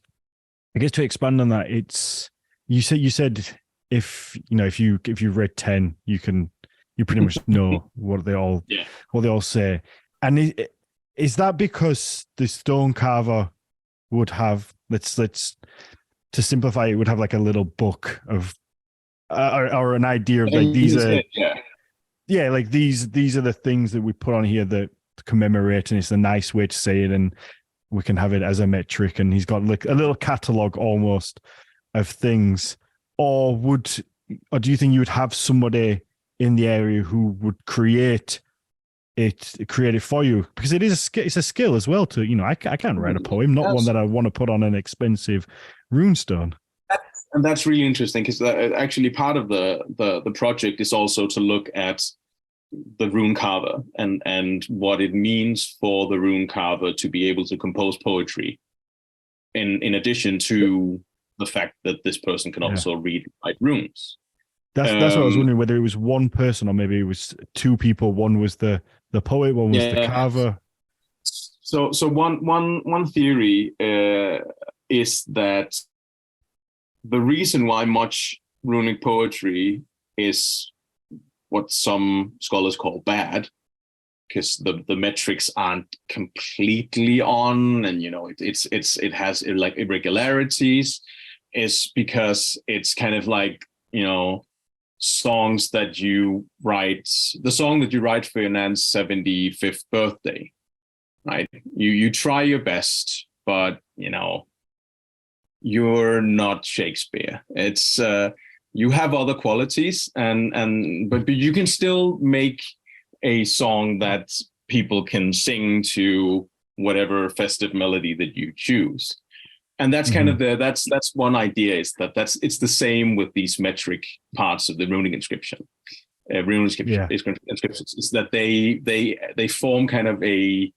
I guess to expand on that, it's you said if you've read 10, you pretty much know what they all say. And is that because the stone carver would have, let's to simplify it, would have like a little book of or an idea of like these are like these are the things that we put on here that commemorate, and it's a nice way to say it, and we can have it as a metric. And he's got like a little catalog almost of things. Or do you think you would have somebody in the area who would create it for you? Because it's a skill as well to, I can't write a poem, not one that I want to put on an expensive runestone. And that's really interesting, because actually part of the project is also to look at the rune carver and what it means for the rune carver to be able to compose poetry, in addition to the fact that this person can also read and write runes. That's what I was wondering, whether it was one person or maybe it was two people. One was the poet, one was the carver. So one theory is that the reason why much runic poetry is what some scholars call bad, because the metrics aren't completely on, and it has like irregularities, is because it's kind of like songs that you write, the song that you write for your nan's 75th birthday, right? You try your best, but you're not Shakespeare. It's you have other qualities, but you can still make a song that people can sing to whatever festive melody that you choose. And that's kind of that's one idea, is it's the same with these metric parts of the runic inscription. Inscriptions is that they form kind of a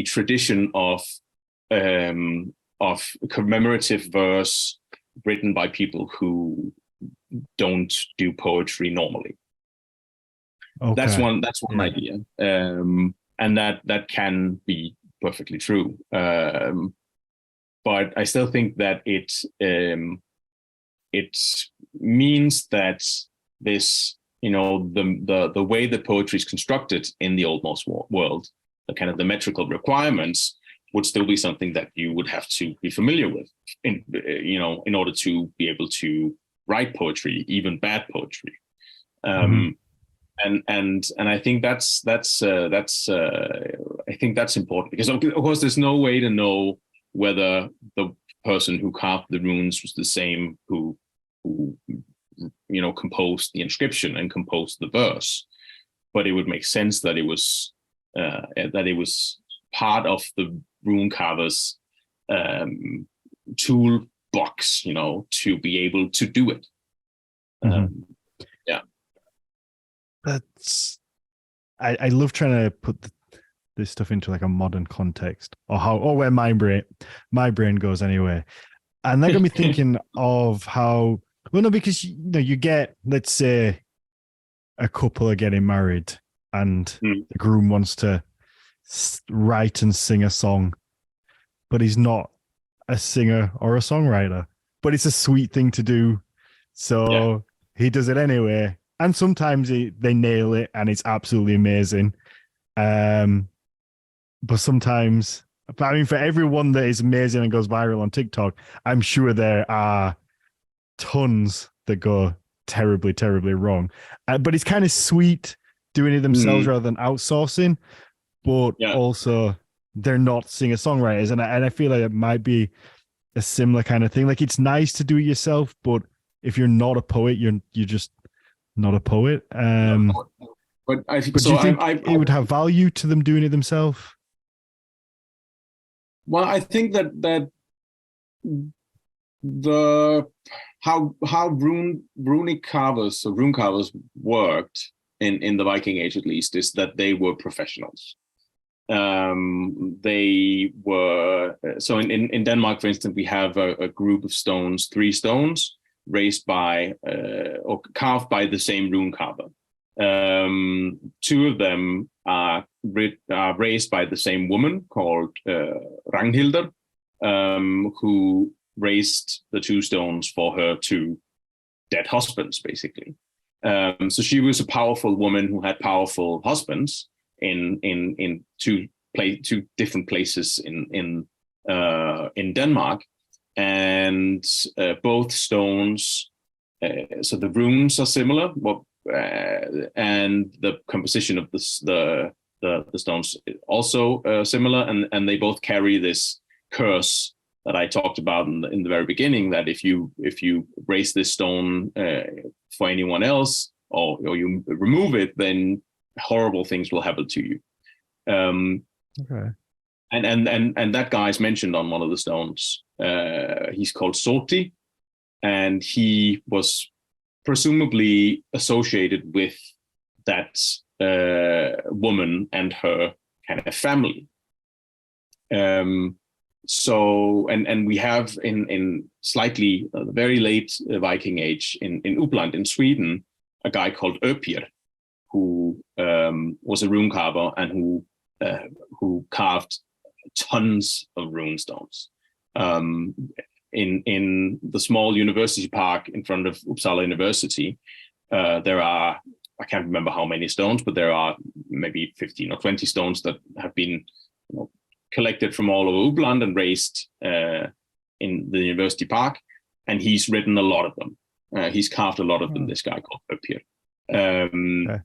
tradition of commemorative verse written by people who don't do poetry normally. Okay. That's one idea, and that can be perfectly true. But I still think that it means that this, the way that poetry is constructed in the Old Norse world, the kind of the metrical requirements would still be something that you would have to be familiar with in order to be able to write poetry, even bad poetry. And I think that's I think that's important, because of course there's no way to know whether the person who carved the runes was the same who composed the inscription and composed the verse, but it would make sense that it was part of the rune carver's toolbox, to be able to do it. Yeah. I love trying to put this stuff into like a modern context, or where my brain goes anyway. And that got me thinking of how, because you get, let's say, a couple are getting married and the groom wants to write and sing a song, but he's not a singer or a songwriter, but it's a sweet thing to do. So he does it anyway. And sometimes they nail it and it's absolutely amazing. But sometimes, for everyone that is amazing and goes viral on TikTok, I'm sure there are tons that go terribly, terribly wrong. But it's kind of sweet doing it themselves rather than outsourcing. But also, they're not singer-songwriters. And I feel like it might be a similar kind of thing. Like, it's nice to do it yourself, but if you're not a poet, you're just not a poet. But do you think it would have value to them doing it themselves? Well, I think that how runic carvers, or rune carvers, worked in the Viking Age, at least, is that they were professionals. They were so in Denmark, for instance, we have a group of stones, 3 stones raised by or carved by the same rune carver. 2 of them are raised by the same woman called Ragnhildr, who raised the 2 stones for her 2 dead husbands, basically. So she was a powerful woman who had powerful husbands in 2 different places in Denmark, and both stones. So the runes are similar. And the composition of the stones also similar, and they both carry this curse that I talked about in the very beginning, that if you raise this stone for anyone else, or you remove it, then horrible things will happen to you. Okay. And that guy is mentioned on one of the stones. He's called Soti, and he was presumably associated with that woman and her kind of family. So we have in slightly very late Viking Age in Uppland in Sweden, a guy called Öpir, who was a rune carver and who carved tons of rune stones. In the small university park in front of Uppsala University, there are, I can't remember how many stones, but there are maybe 15 or 20 stones that have been collected from all over Uppland and raised in the university park. And he's written a lot of them. He's carved a lot of them. This guy called Papier. Okay.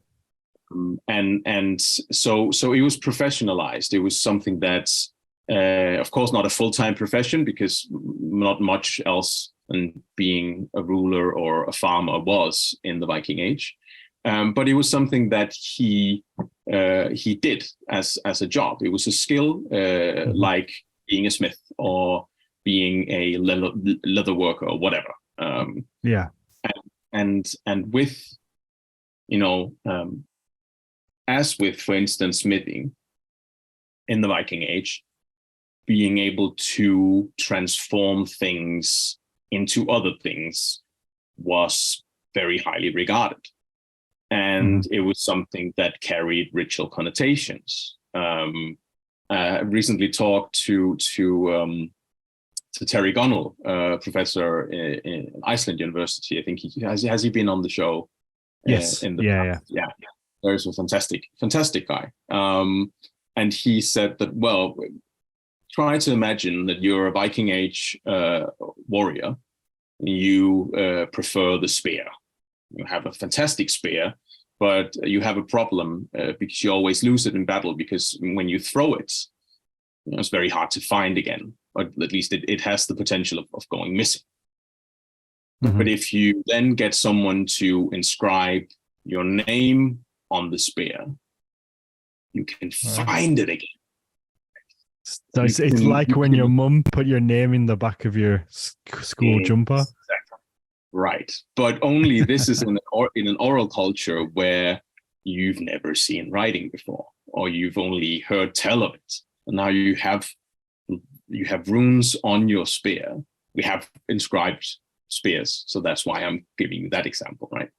And so it was professionalized. It was something that's, of course, not a full-time profession, because not much else than being a ruler or a farmer was in the Viking Age. But it was something that he did as a job. It was a skill, like being a smith or being a leather worker or whatever. And with, as with, for instance, smithing in the Viking Age, being able to transform things into other things was very highly regarded. And it was something that carried ritual connotations. I recently talked to Terry Gunnell, professor in Iceland University. I think has he been on the show? Yes. Yeah. There's a fantastic guy. And he said that, well, try to imagine that you're a Viking Age warrior. You prefer the spear. You have a fantastic spear, but you have a problem because you always lose it in battle, because when you throw it, it's very hard to find again, or at least it has the potential of going missing. But if you then get someone to inscribe your name on the spear, you can find it again. So it's like when your mum put your name in the back of your school jumper. Right. But only this is in an oral culture where you've never seen writing before, or you've only heard tell of it. And now you have runes on your spear. We have inscribed spears, so that's why I'm giving you that example, right?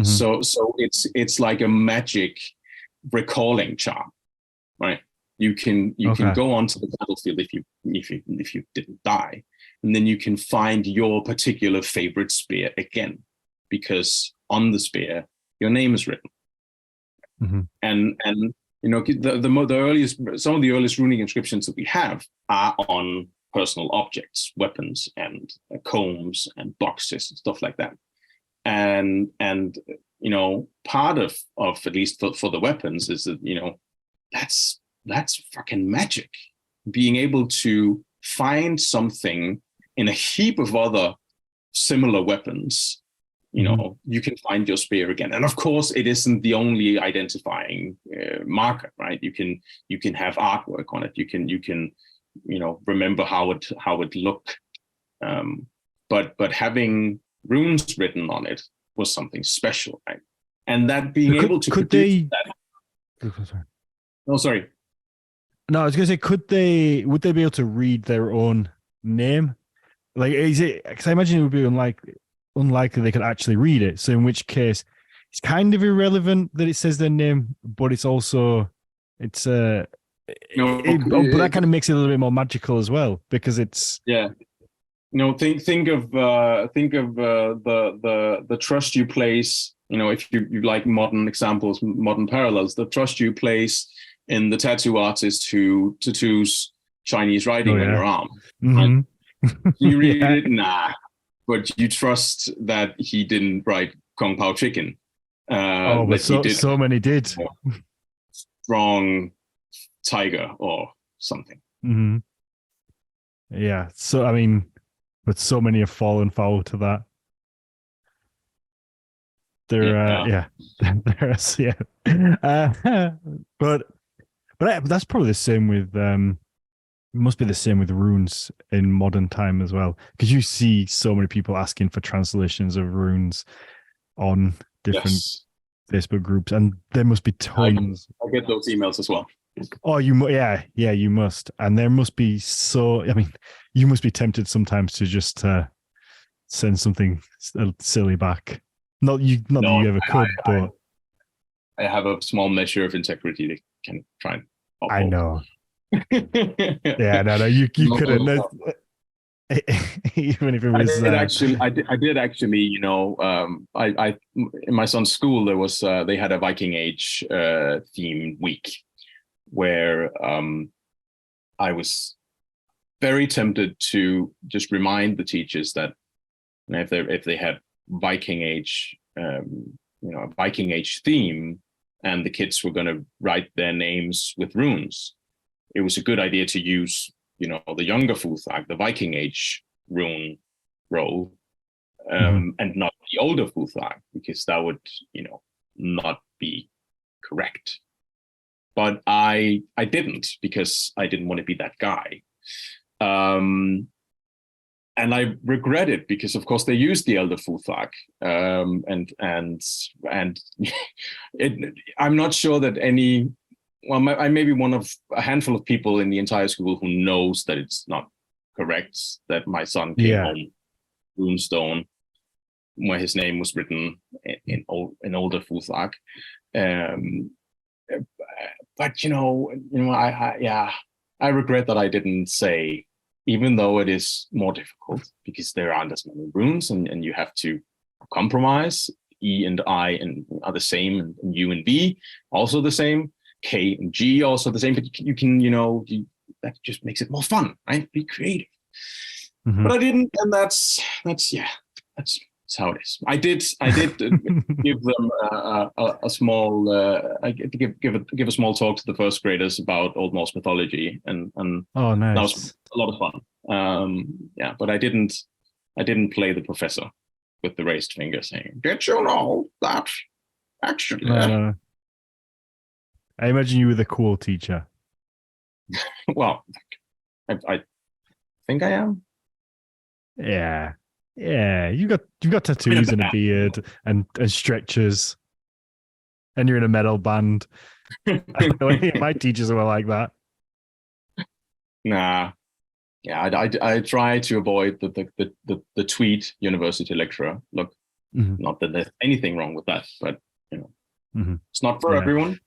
So it's like a magic recalling charm, right? You can go onto the battlefield if you didn't die, and then you can find your particular favorite spear again, because on the spear your name is written. And the earliest, some of the earliest runic inscriptions that we have are on personal objects, weapons and combs and boxes and stuff like that. And part of at least for the weapons is that that's fucking magic. Being able to find something in a heap of other similar weapons, you can find your spear again. And of course, it isn't the only identifying marker, right? You can have artwork on it. You can remember how it looked. But having runes written on it was something special, right? And that being able to produce that. Oh, sorry. No, I was going to say, would they be able to read their own name? Like, is it? Because I imagine it would be unlikely they could actually read it. So in which case, it's kind of irrelevant that it says their name, but it's also but that kind of makes it a little bit more magical as well, because it's think of the trust you place. If you like modern examples, modern parallels, the trust you place in the tattoo artist who tattoos Chinese writing on your arm. Right? You read it, nah, but you trust that he didn't write Kung Pao chicken. But so many did. Strong tiger or something. Yeah. So, I mean, but so many have fallen foul to that. But that's probably the same with it must be the same with runes in modern time as well, because you see so many people asking for translations of runes on different Facebook groups, and there must be tons. I get those emails as well. Oh, you must, and there must be you must be tempted sometimes to just send something silly back. Not that you ever could, but I have a small measure of integrity that can try and uphold. I know. You couldn't. Even if it was. I did actually. I in my son's school there was they had a Viking Age theme week where I was very tempted to just remind the teachers that if they had Viking Age, Viking Age theme, and the kids were going to write their names with runes, it was a good idea to use, the younger Futhag, the Viking Age rune roll, and not the older Futhag, because that would, not be correct. But I didn't, because I didn't want to be that guy. And I regret it, because of course they used the elder Futhag, and I'm not sure that I may be one of a handful of people in the entire school who knows that it's not correct, that my son came home runestone where his name was written in older Futhag. But I regret that I didn't say, even though it is more difficult because there aren't as many runes, and you have to compromise. E and I are the same, and U and V also the same. K and G also the same, but you can, that just makes it more fun, right? Be creative. But I didn't, and that's how it is. I did give them a small give a small talk to the first graders about Old Norse mythology, and oh, nice. That was a lot of fun. But I didn't play the professor with the raised finger saying, "Did you know that actually?" No. I imagine you were the cool teacher. Well, I think I am. Yeah. You've got tattoos and a beard and stretchers, and you're in a metal band. My teachers were like that. Nah. Yeah, I try to avoid the tweet university lecturer look. Not that there's anything wrong with that, but it's not for everyone.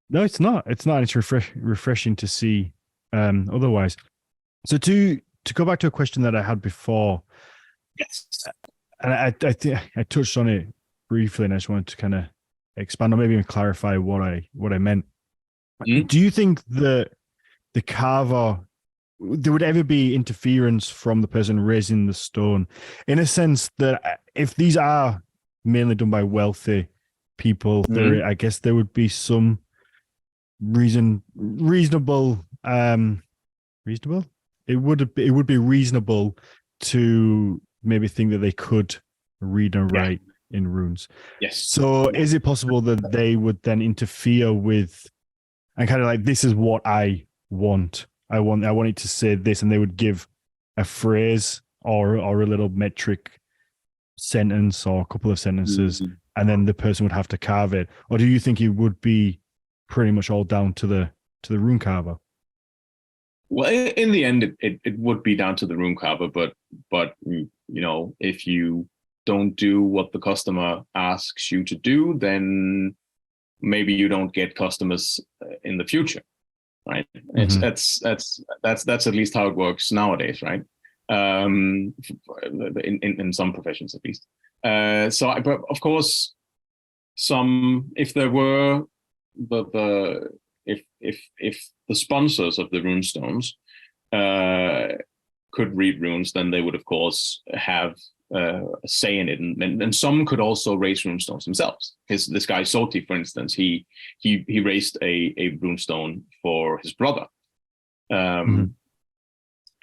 No, it's not. It's not. It's refreshing to see otherwise. So to go back to a question that I had before, yes, and I think I touched on it briefly, and I just wanted to kind of expand or maybe even clarify what I meant. Do you think that the carver, there would ever be interference from the person raising the stone, in a sense that if these are mainly done by wealthy people, I guess there would be some reasonable. It would be reasonable to maybe think that they could read and write in runes. Yes. So is it possible that they would then interfere with, and kind of like, this is what I want. I want it to say this, and they would give a phrase or a little metric sentence or a couple of sentences, and then the person would have to carve it? Or do you think it would be pretty much all down to the rune carver? Well, in the end, it would be down to the rune carver, but if you don't do what the customer asks you to do, then maybe you don't get customers in the future, right? That's at least how it works nowadays, right? In some professions at least. But of course, if there were if the sponsors of the runestones could read runes, then they would of course have a say in it, and some could also raise runestones themselves. This guy Soti, for instance, he raised a runestone for his brother, and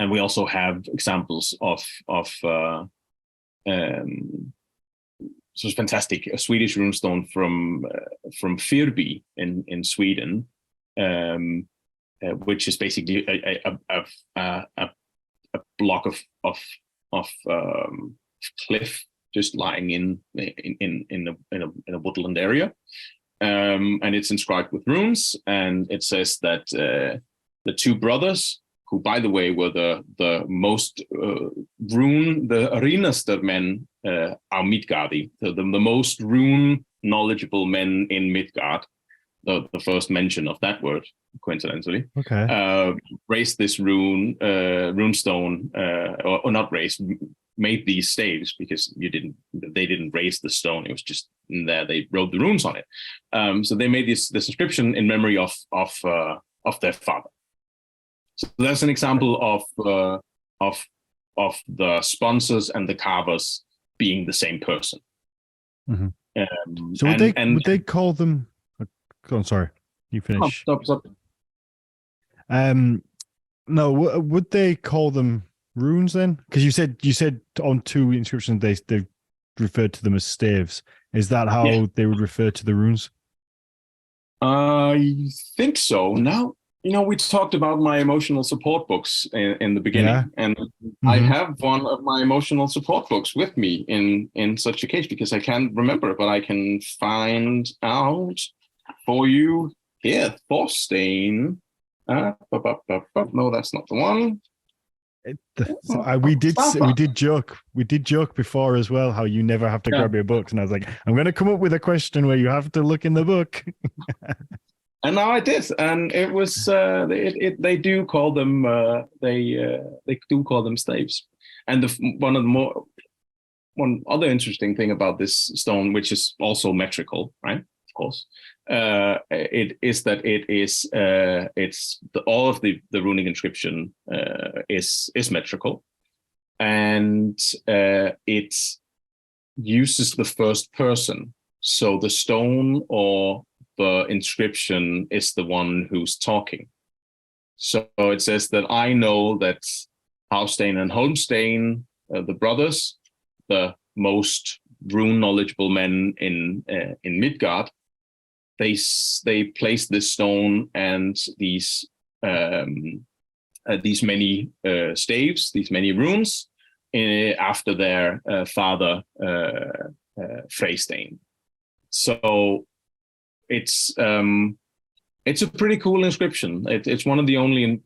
we also have examples of so it's fantastic, a Swedish runestone from Fyrby in Sweden, which is basically a block of cliff just lying in a woodland area, and it's inscribed with runes, and it says that the two brothers, who by the way were the most the arenaster men, are Midgardi, the most rune knowledgeable men in Midgard. The first mention of that word, coincidentally, raised this runestone, or not raised, made these staves, because they didn't raise the stone. It was just there. They wrote the runes on it. So they made this inscription in memory of their father. So that's an example of the sponsors and the carvers being the same person. So would they call them? Oh, I'm sorry, you finish. Stop. No, would they call them runes then? Because you said on 2 inscriptions they referred to them as staves. Is that how they would refer to the runes? I think so. Now, we talked about my emotional support books in the beginning, and I have one of my emotional support books with me in such a case, because I can't remember, but I can find out for you here. Thorstein. No, that's not the one. We did joke before as well how you never have to grab your books, and I was like, I'm going to come up with a question where you have to look in the book. And now I did, and it was they do call them they do call them staves. And one other interesting thing about this stone, which is also metrical, right? Of course, it is that all of the runic inscription is metrical, and it uses the first person. So the stone or the inscription is the one who's talking. So it says that I know that Halstein and Holmstein, the brothers, the most rune knowledgeable men in Midgard, they placed this stone and these many staves, these many runes, after their father Freystein. So it's a pretty cool inscription. It's one of the only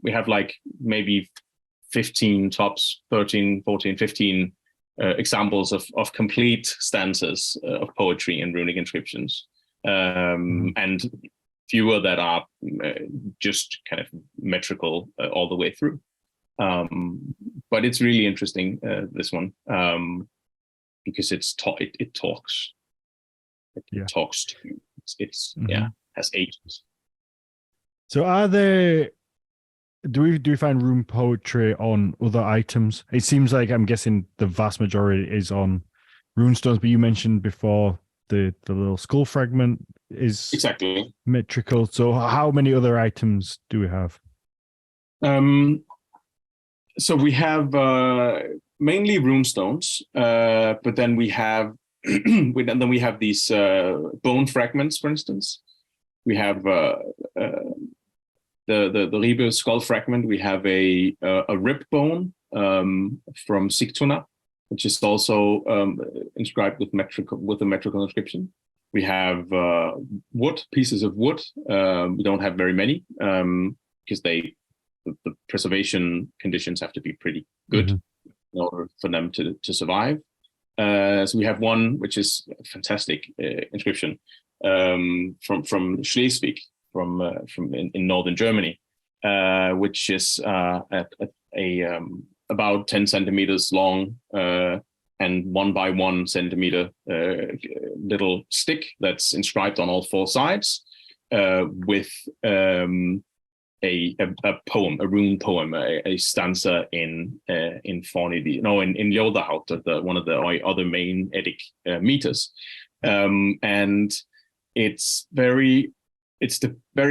we have like maybe 15 tops, 13, 14, 15 examples of complete stanzas of poetry in runic inscriptions, and fewer that are just kind of metrical all the way through. But it's really interesting, this one, because it talks. It talks to you. It's has agents. So do we find rune poetry on other items? It seems like, I'm guessing the vast majority is on rune stones, but you mentioned before the little skull fragment is exactly metrical. So how many other items do we have? So we have mainly rune stones, but then we have we have these bone fragments, for instance. We have the Ribe skull fragment. We have a rib bone from Sigtuna, which is also inscribed with a metrical inscription. We have pieces of wood. We don't have very many because the preservation conditions have to be pretty good in order for them to survive. So we have one which is a fantastic inscription from Schleswig, from in northern Germany, which is about 10 centimeters long and 1 by 1 centimeter little stick that's inscribed on all 4 sides with a poem, a rune poem, a stanza in Fornidi, in Jodahaut, one of the other main Eddic meters, and it's very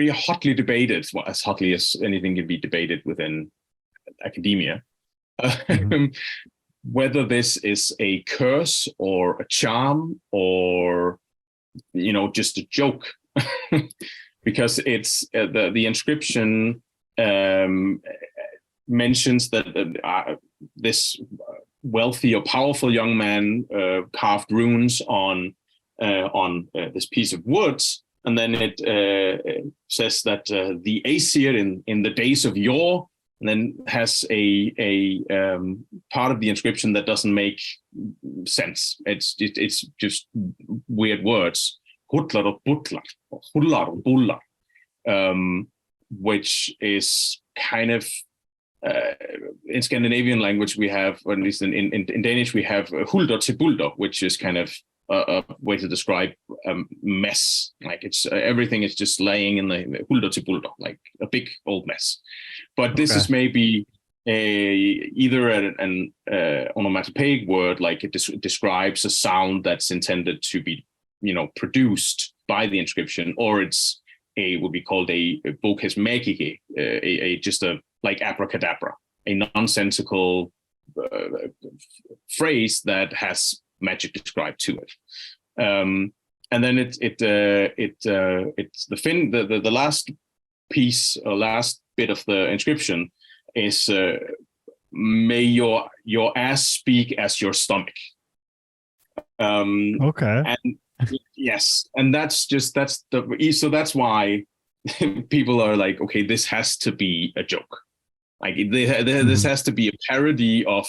hotly debated, well, as hotly as anything can be debated within academia, whether this is a curse or a charm or just a joke. Because it's the inscription mentions that this wealthy or powerful young man carved runes on this piece of wood, and then it says that the Aesir in the days of yore, and then has a part of the inscription that doesn't make sense. It's just weird words. Hutlar og butlar, hullar og bullar, which is kind of in Scandinavian language we have, or at least in Danish we have hulder til bulder, which is kind of a way to describe mess. Like it's everything is just laying in the hulder til bulder, like a big old mess. But this is maybe either an onomatopoeic word, like it describes a sound that's intended to be, produced by the inscription, or it's would be called a voces magicae, just a like abracadabra, a nonsensical phrase that has magic described to it. And then it's the last piece or last bit of the inscription is may your ass speak as your stomach. Okay. And yes, and that's why people are like, okay, this has to be a joke. Like this has to be a parody of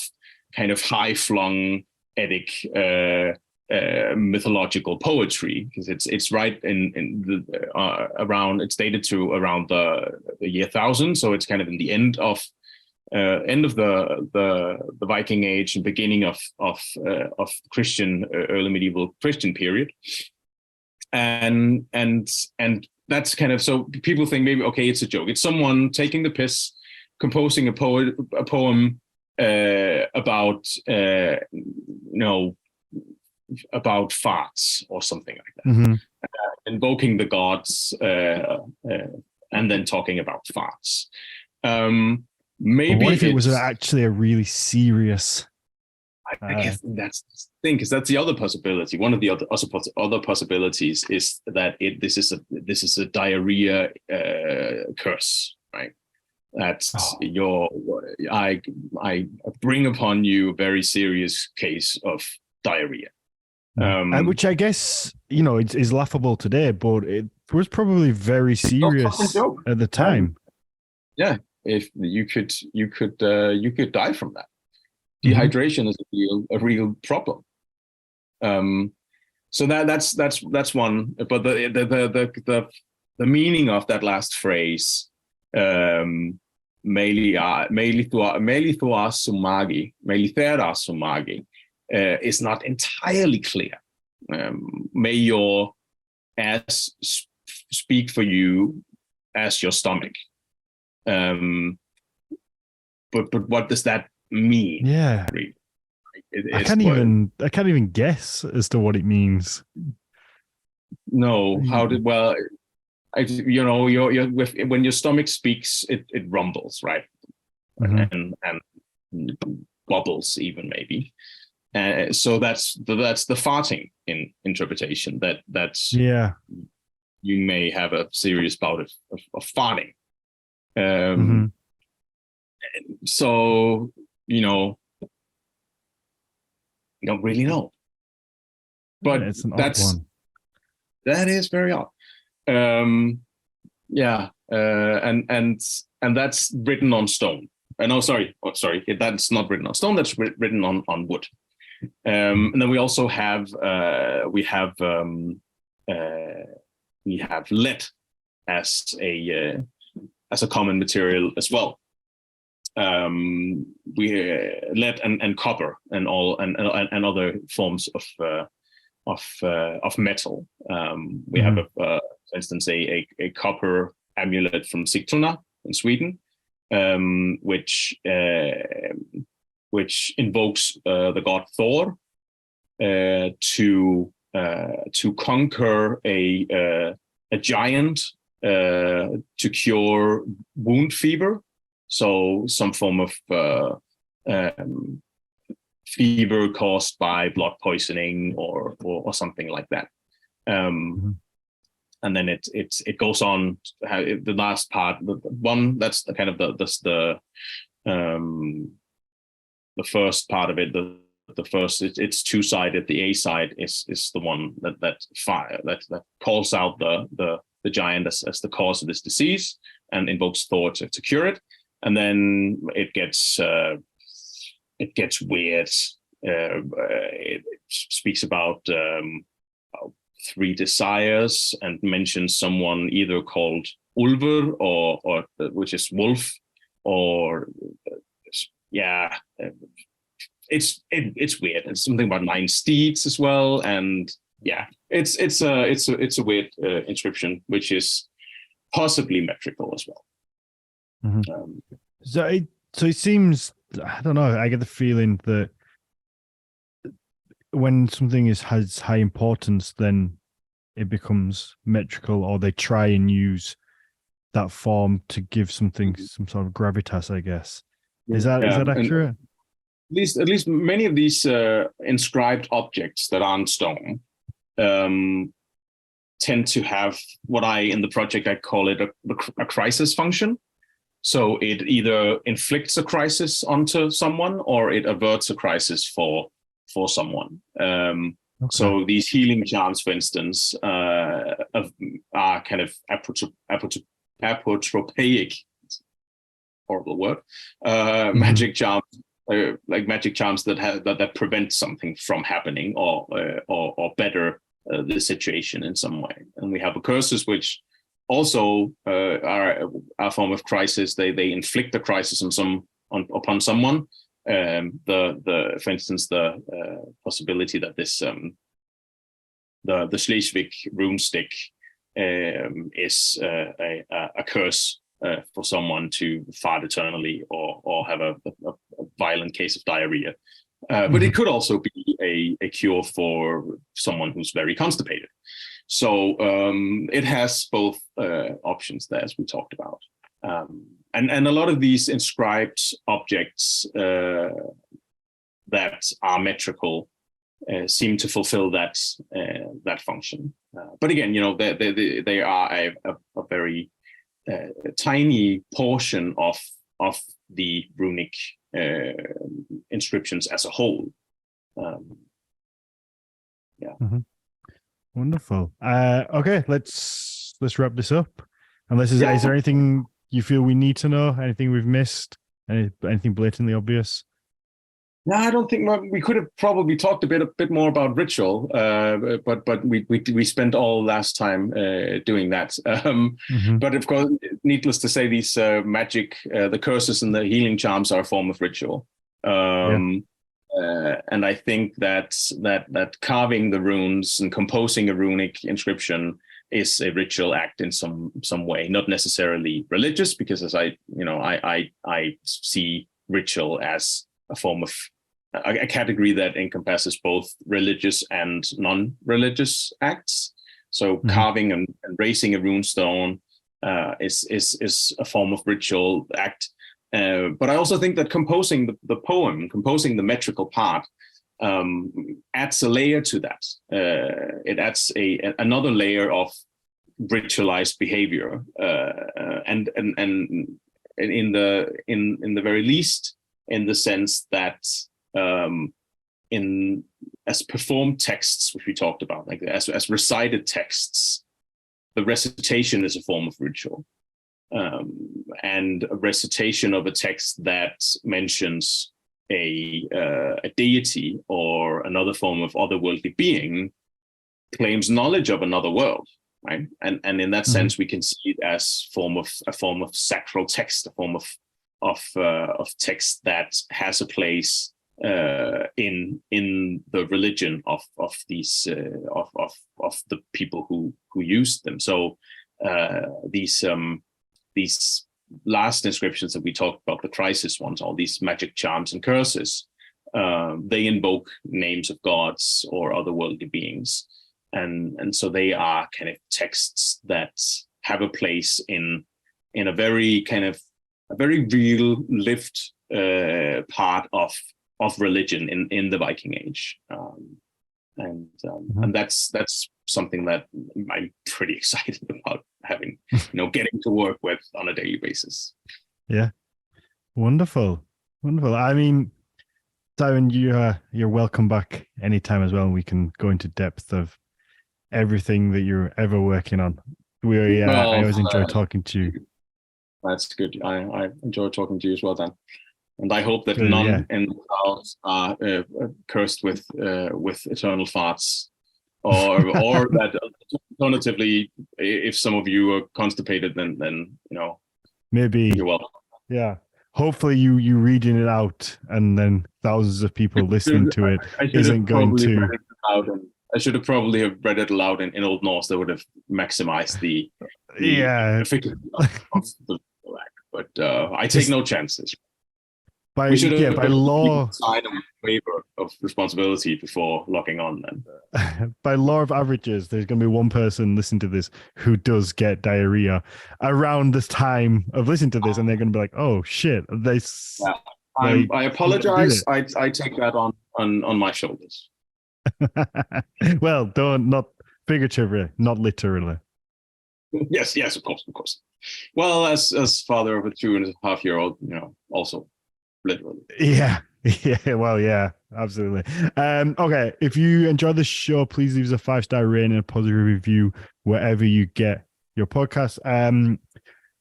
kind of high-flung Eddic mythological poetry, because it's right in the around, it's dated to around the year 1000, so it's kind of in the end of the Viking Age and beginning of Christian early medieval Christian period, and that's kind of, so people think maybe, okay, it's a joke, it's someone taking the piss, composing a poem about about farts or something like that, invoking the gods, and then talking about farts. Maybe what if it was actually a really serious? I guess that's the thing, because that's the other possibility. One of the other possibilities is that this is a diarrhea curse, right? That's I bring upon you a very serious case of diarrhea. Which I guess, is laughable today, but it was probably very serious at the time. Yeah, if you could die from that. Dehydration is a real problem. So that's one. But the meaning of that last phrase, is not entirely clear. May your ass speak for you as your stomach. But what does that mean? Yeah, I can't even guess as to what it means. No, when your stomach speaks, it rumbles, right? And bubbles even, maybe. So that's the farting in interpretation. That's you may have a serious bout of farting. So you don't really know, but it's an odd one. That is very odd. And that's written on stone. That's not written on stone. That's written on wood. And then we also have lead as a common material as well. We lead and copper and other forms of metal. We have for instance a copper amulet from Sigtuna in Sweden, which invokes the god Thor to conquer a giant, to cure wound fever. So some form of fever caused by blood poisoning or something like that. And then it goes on. The last part, the one that's the kind of the first part of it. The first, it's two-sided. The A side is the one that calls out the giant as the cause of this disease and invokes Thor to cure it. And then it gets weird. It speaks about 3 desires and mentions someone either called Ulver or which is wolf, or it's weird. It's something about 9 steeds as well, and it's a weird inscription, which is possibly metrical as well. So So it seems, I don't know, I get the feeling that when something has high importance, then it becomes metrical, or they try and use that form to give something some sort of gravitas, I guess. Is that And accurate? at least many of these inscribed objects that aren't stone um, tend to have what in the project I call it a crisis function. So it either inflicts a crisis onto someone or it averts a crisis for someone. Okay. So these healing charms, for instance, are kind of apotropaic, horrible word, magic charms, like magic charms that prevent something from happening or better the situation in some way. And we have curses which also are a form of crisis. They inflict a crisis upon someone. For instance, the possibility that this the Schleswig rune stick is a curse for someone to fart eternally or have a violent case of diarrhea. But it could also be a cure for someone who's very constipated. So it has both options there, as we talked about. And a lot of these inscribed objects that are metrical seem to fulfill that function. But again, they are a very tiny portion of the runic inscriptions as a whole. Wonderful. Okay, let's wrap this up. Is there anything you feel we need to know? Anything we've missed? Anything blatantly obvious? No, I don't think we could have probably talked a bit more about ritual, but we spent all last time doing that. But of course, needless to say, these magic, the curses and the healing charms are a form of ritual. And I think that carving the runes and composing a runic inscription is a ritual act in some way, not necessarily religious, because as I see ritual as a form of a category that encompasses both religious and non-religious acts. So carving and raising a rune stone is a form of ritual act. But I also think that composing the poem, composing the metrical part, adds a layer to that. It adds another layer of ritualized behavior, and in the very least, in the sense that as performed texts, which we talked about, like as recited texts, the recitation is a form of ritual. And a recitation of a text that mentions a deity or another form of otherworldly being claims knowledge of another world, right? And in that sense, we can see it as a form of sacral text, a form of text that has a place in the religion of these of the people who used them. So these last inscriptions that we talked about, the crisis ones, all these magic charms and curses, they invoke names of gods or otherworldly beings. And so they are kind of texts that have a place in a very real lived part of religion in the Viking Age. And that's something that I'm pretty excited about having, getting to work with on a daily basis. Yeah, wonderful. I mean, Simon, you're welcome back anytime as well. And we can go into depth of everything that you're ever working on. I always enjoy talking to you. That's good. I enjoy talking to you as well, Dan. And I hope that none in the house are cursed with eternal farts, or that alternatively, if some of you are constipated, then maybe you're welcome. Yeah, hopefully you reading it out and then thousands of people listening to it isn't going to. I should have probably have read it aloud in Old Norse. That would have maximized the efficacy of the act. But I take no chances. We should by law, sign a waiver of responsibility before logging on. Then, by law of averages, there's going to be one person listening to this who does get diarrhea around this time of listening to this, and they're going to be like, "Oh shit!" yeah. Like, I apologize. I take that on my shoulders. Well, not figuratively, not literally. Yes, of course. Well, as father of a 2.5-year-old, also literally. Yeah. Well, yeah, absolutely. Okay. If you enjoy the show, please leave us a 5-star rating and a positive review wherever you get your podcast.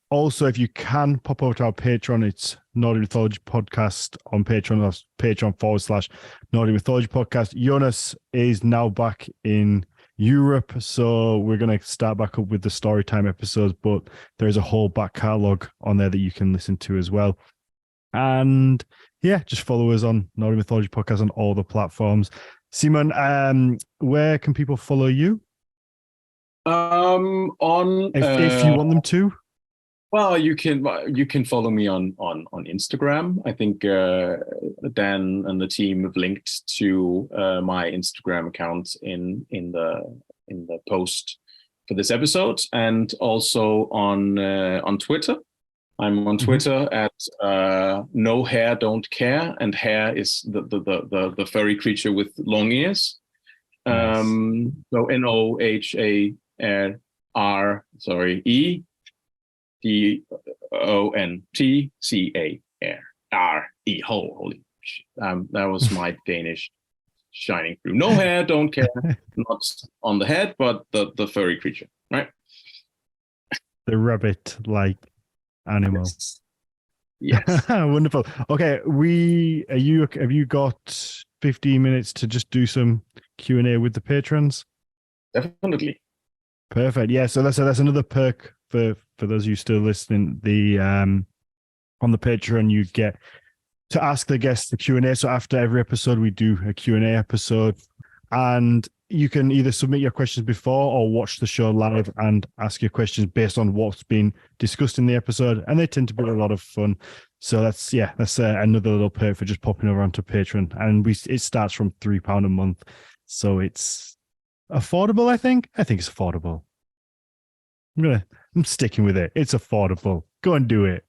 Also, if you can pop over to our Patreon, it's Nordic Mythology Podcast on Patreon. That's Patreon/Nordic Mythology Podcast. Jonas is now back in Europe, so we're going to start back up with the storytime episodes, but there's a whole back catalogue on there that you can listen to as well. And yeah, just follow us on Nordic Mythology Podcast on all the platforms. Simon, where can people follow you? If you want them to. Well, you can follow me on Instagram. I think Dan and the team have linked to my Instagram account in the post for this episode, and also on Twitter. I'm on Twitter at No Hair Don't Care, and hair is the furry creature with long ears. Nice. So NOHARDONTCARE. Holy shit. That was my Danish shining through. No hair, don't care. Not on the head, but the furry creature, right? The rabbit-like animal. Yes. Wonderful. Okay, have you got 15 minutes to just do some Q&A with the patrons? Definitely. Perfect. Yeah, so that's another perk for those of you still listening. The on the Patreon you get to ask the guests the Q&A. So after every episode we do a Q&A episode, and you can either submit your questions before or watch the show live and ask your questions based on what's been discussed in the episode, and they tend to be a lot of fun. So that's another little perk for just popping over onto Patreon, and it starts from £3 a month, so it's affordable. I think it's affordable. I'm sticking with it. It's affordable. Go and do it.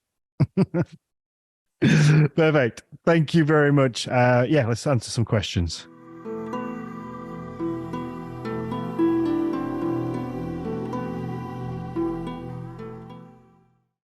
Perfect. Thank you very much. Let's answer some questions.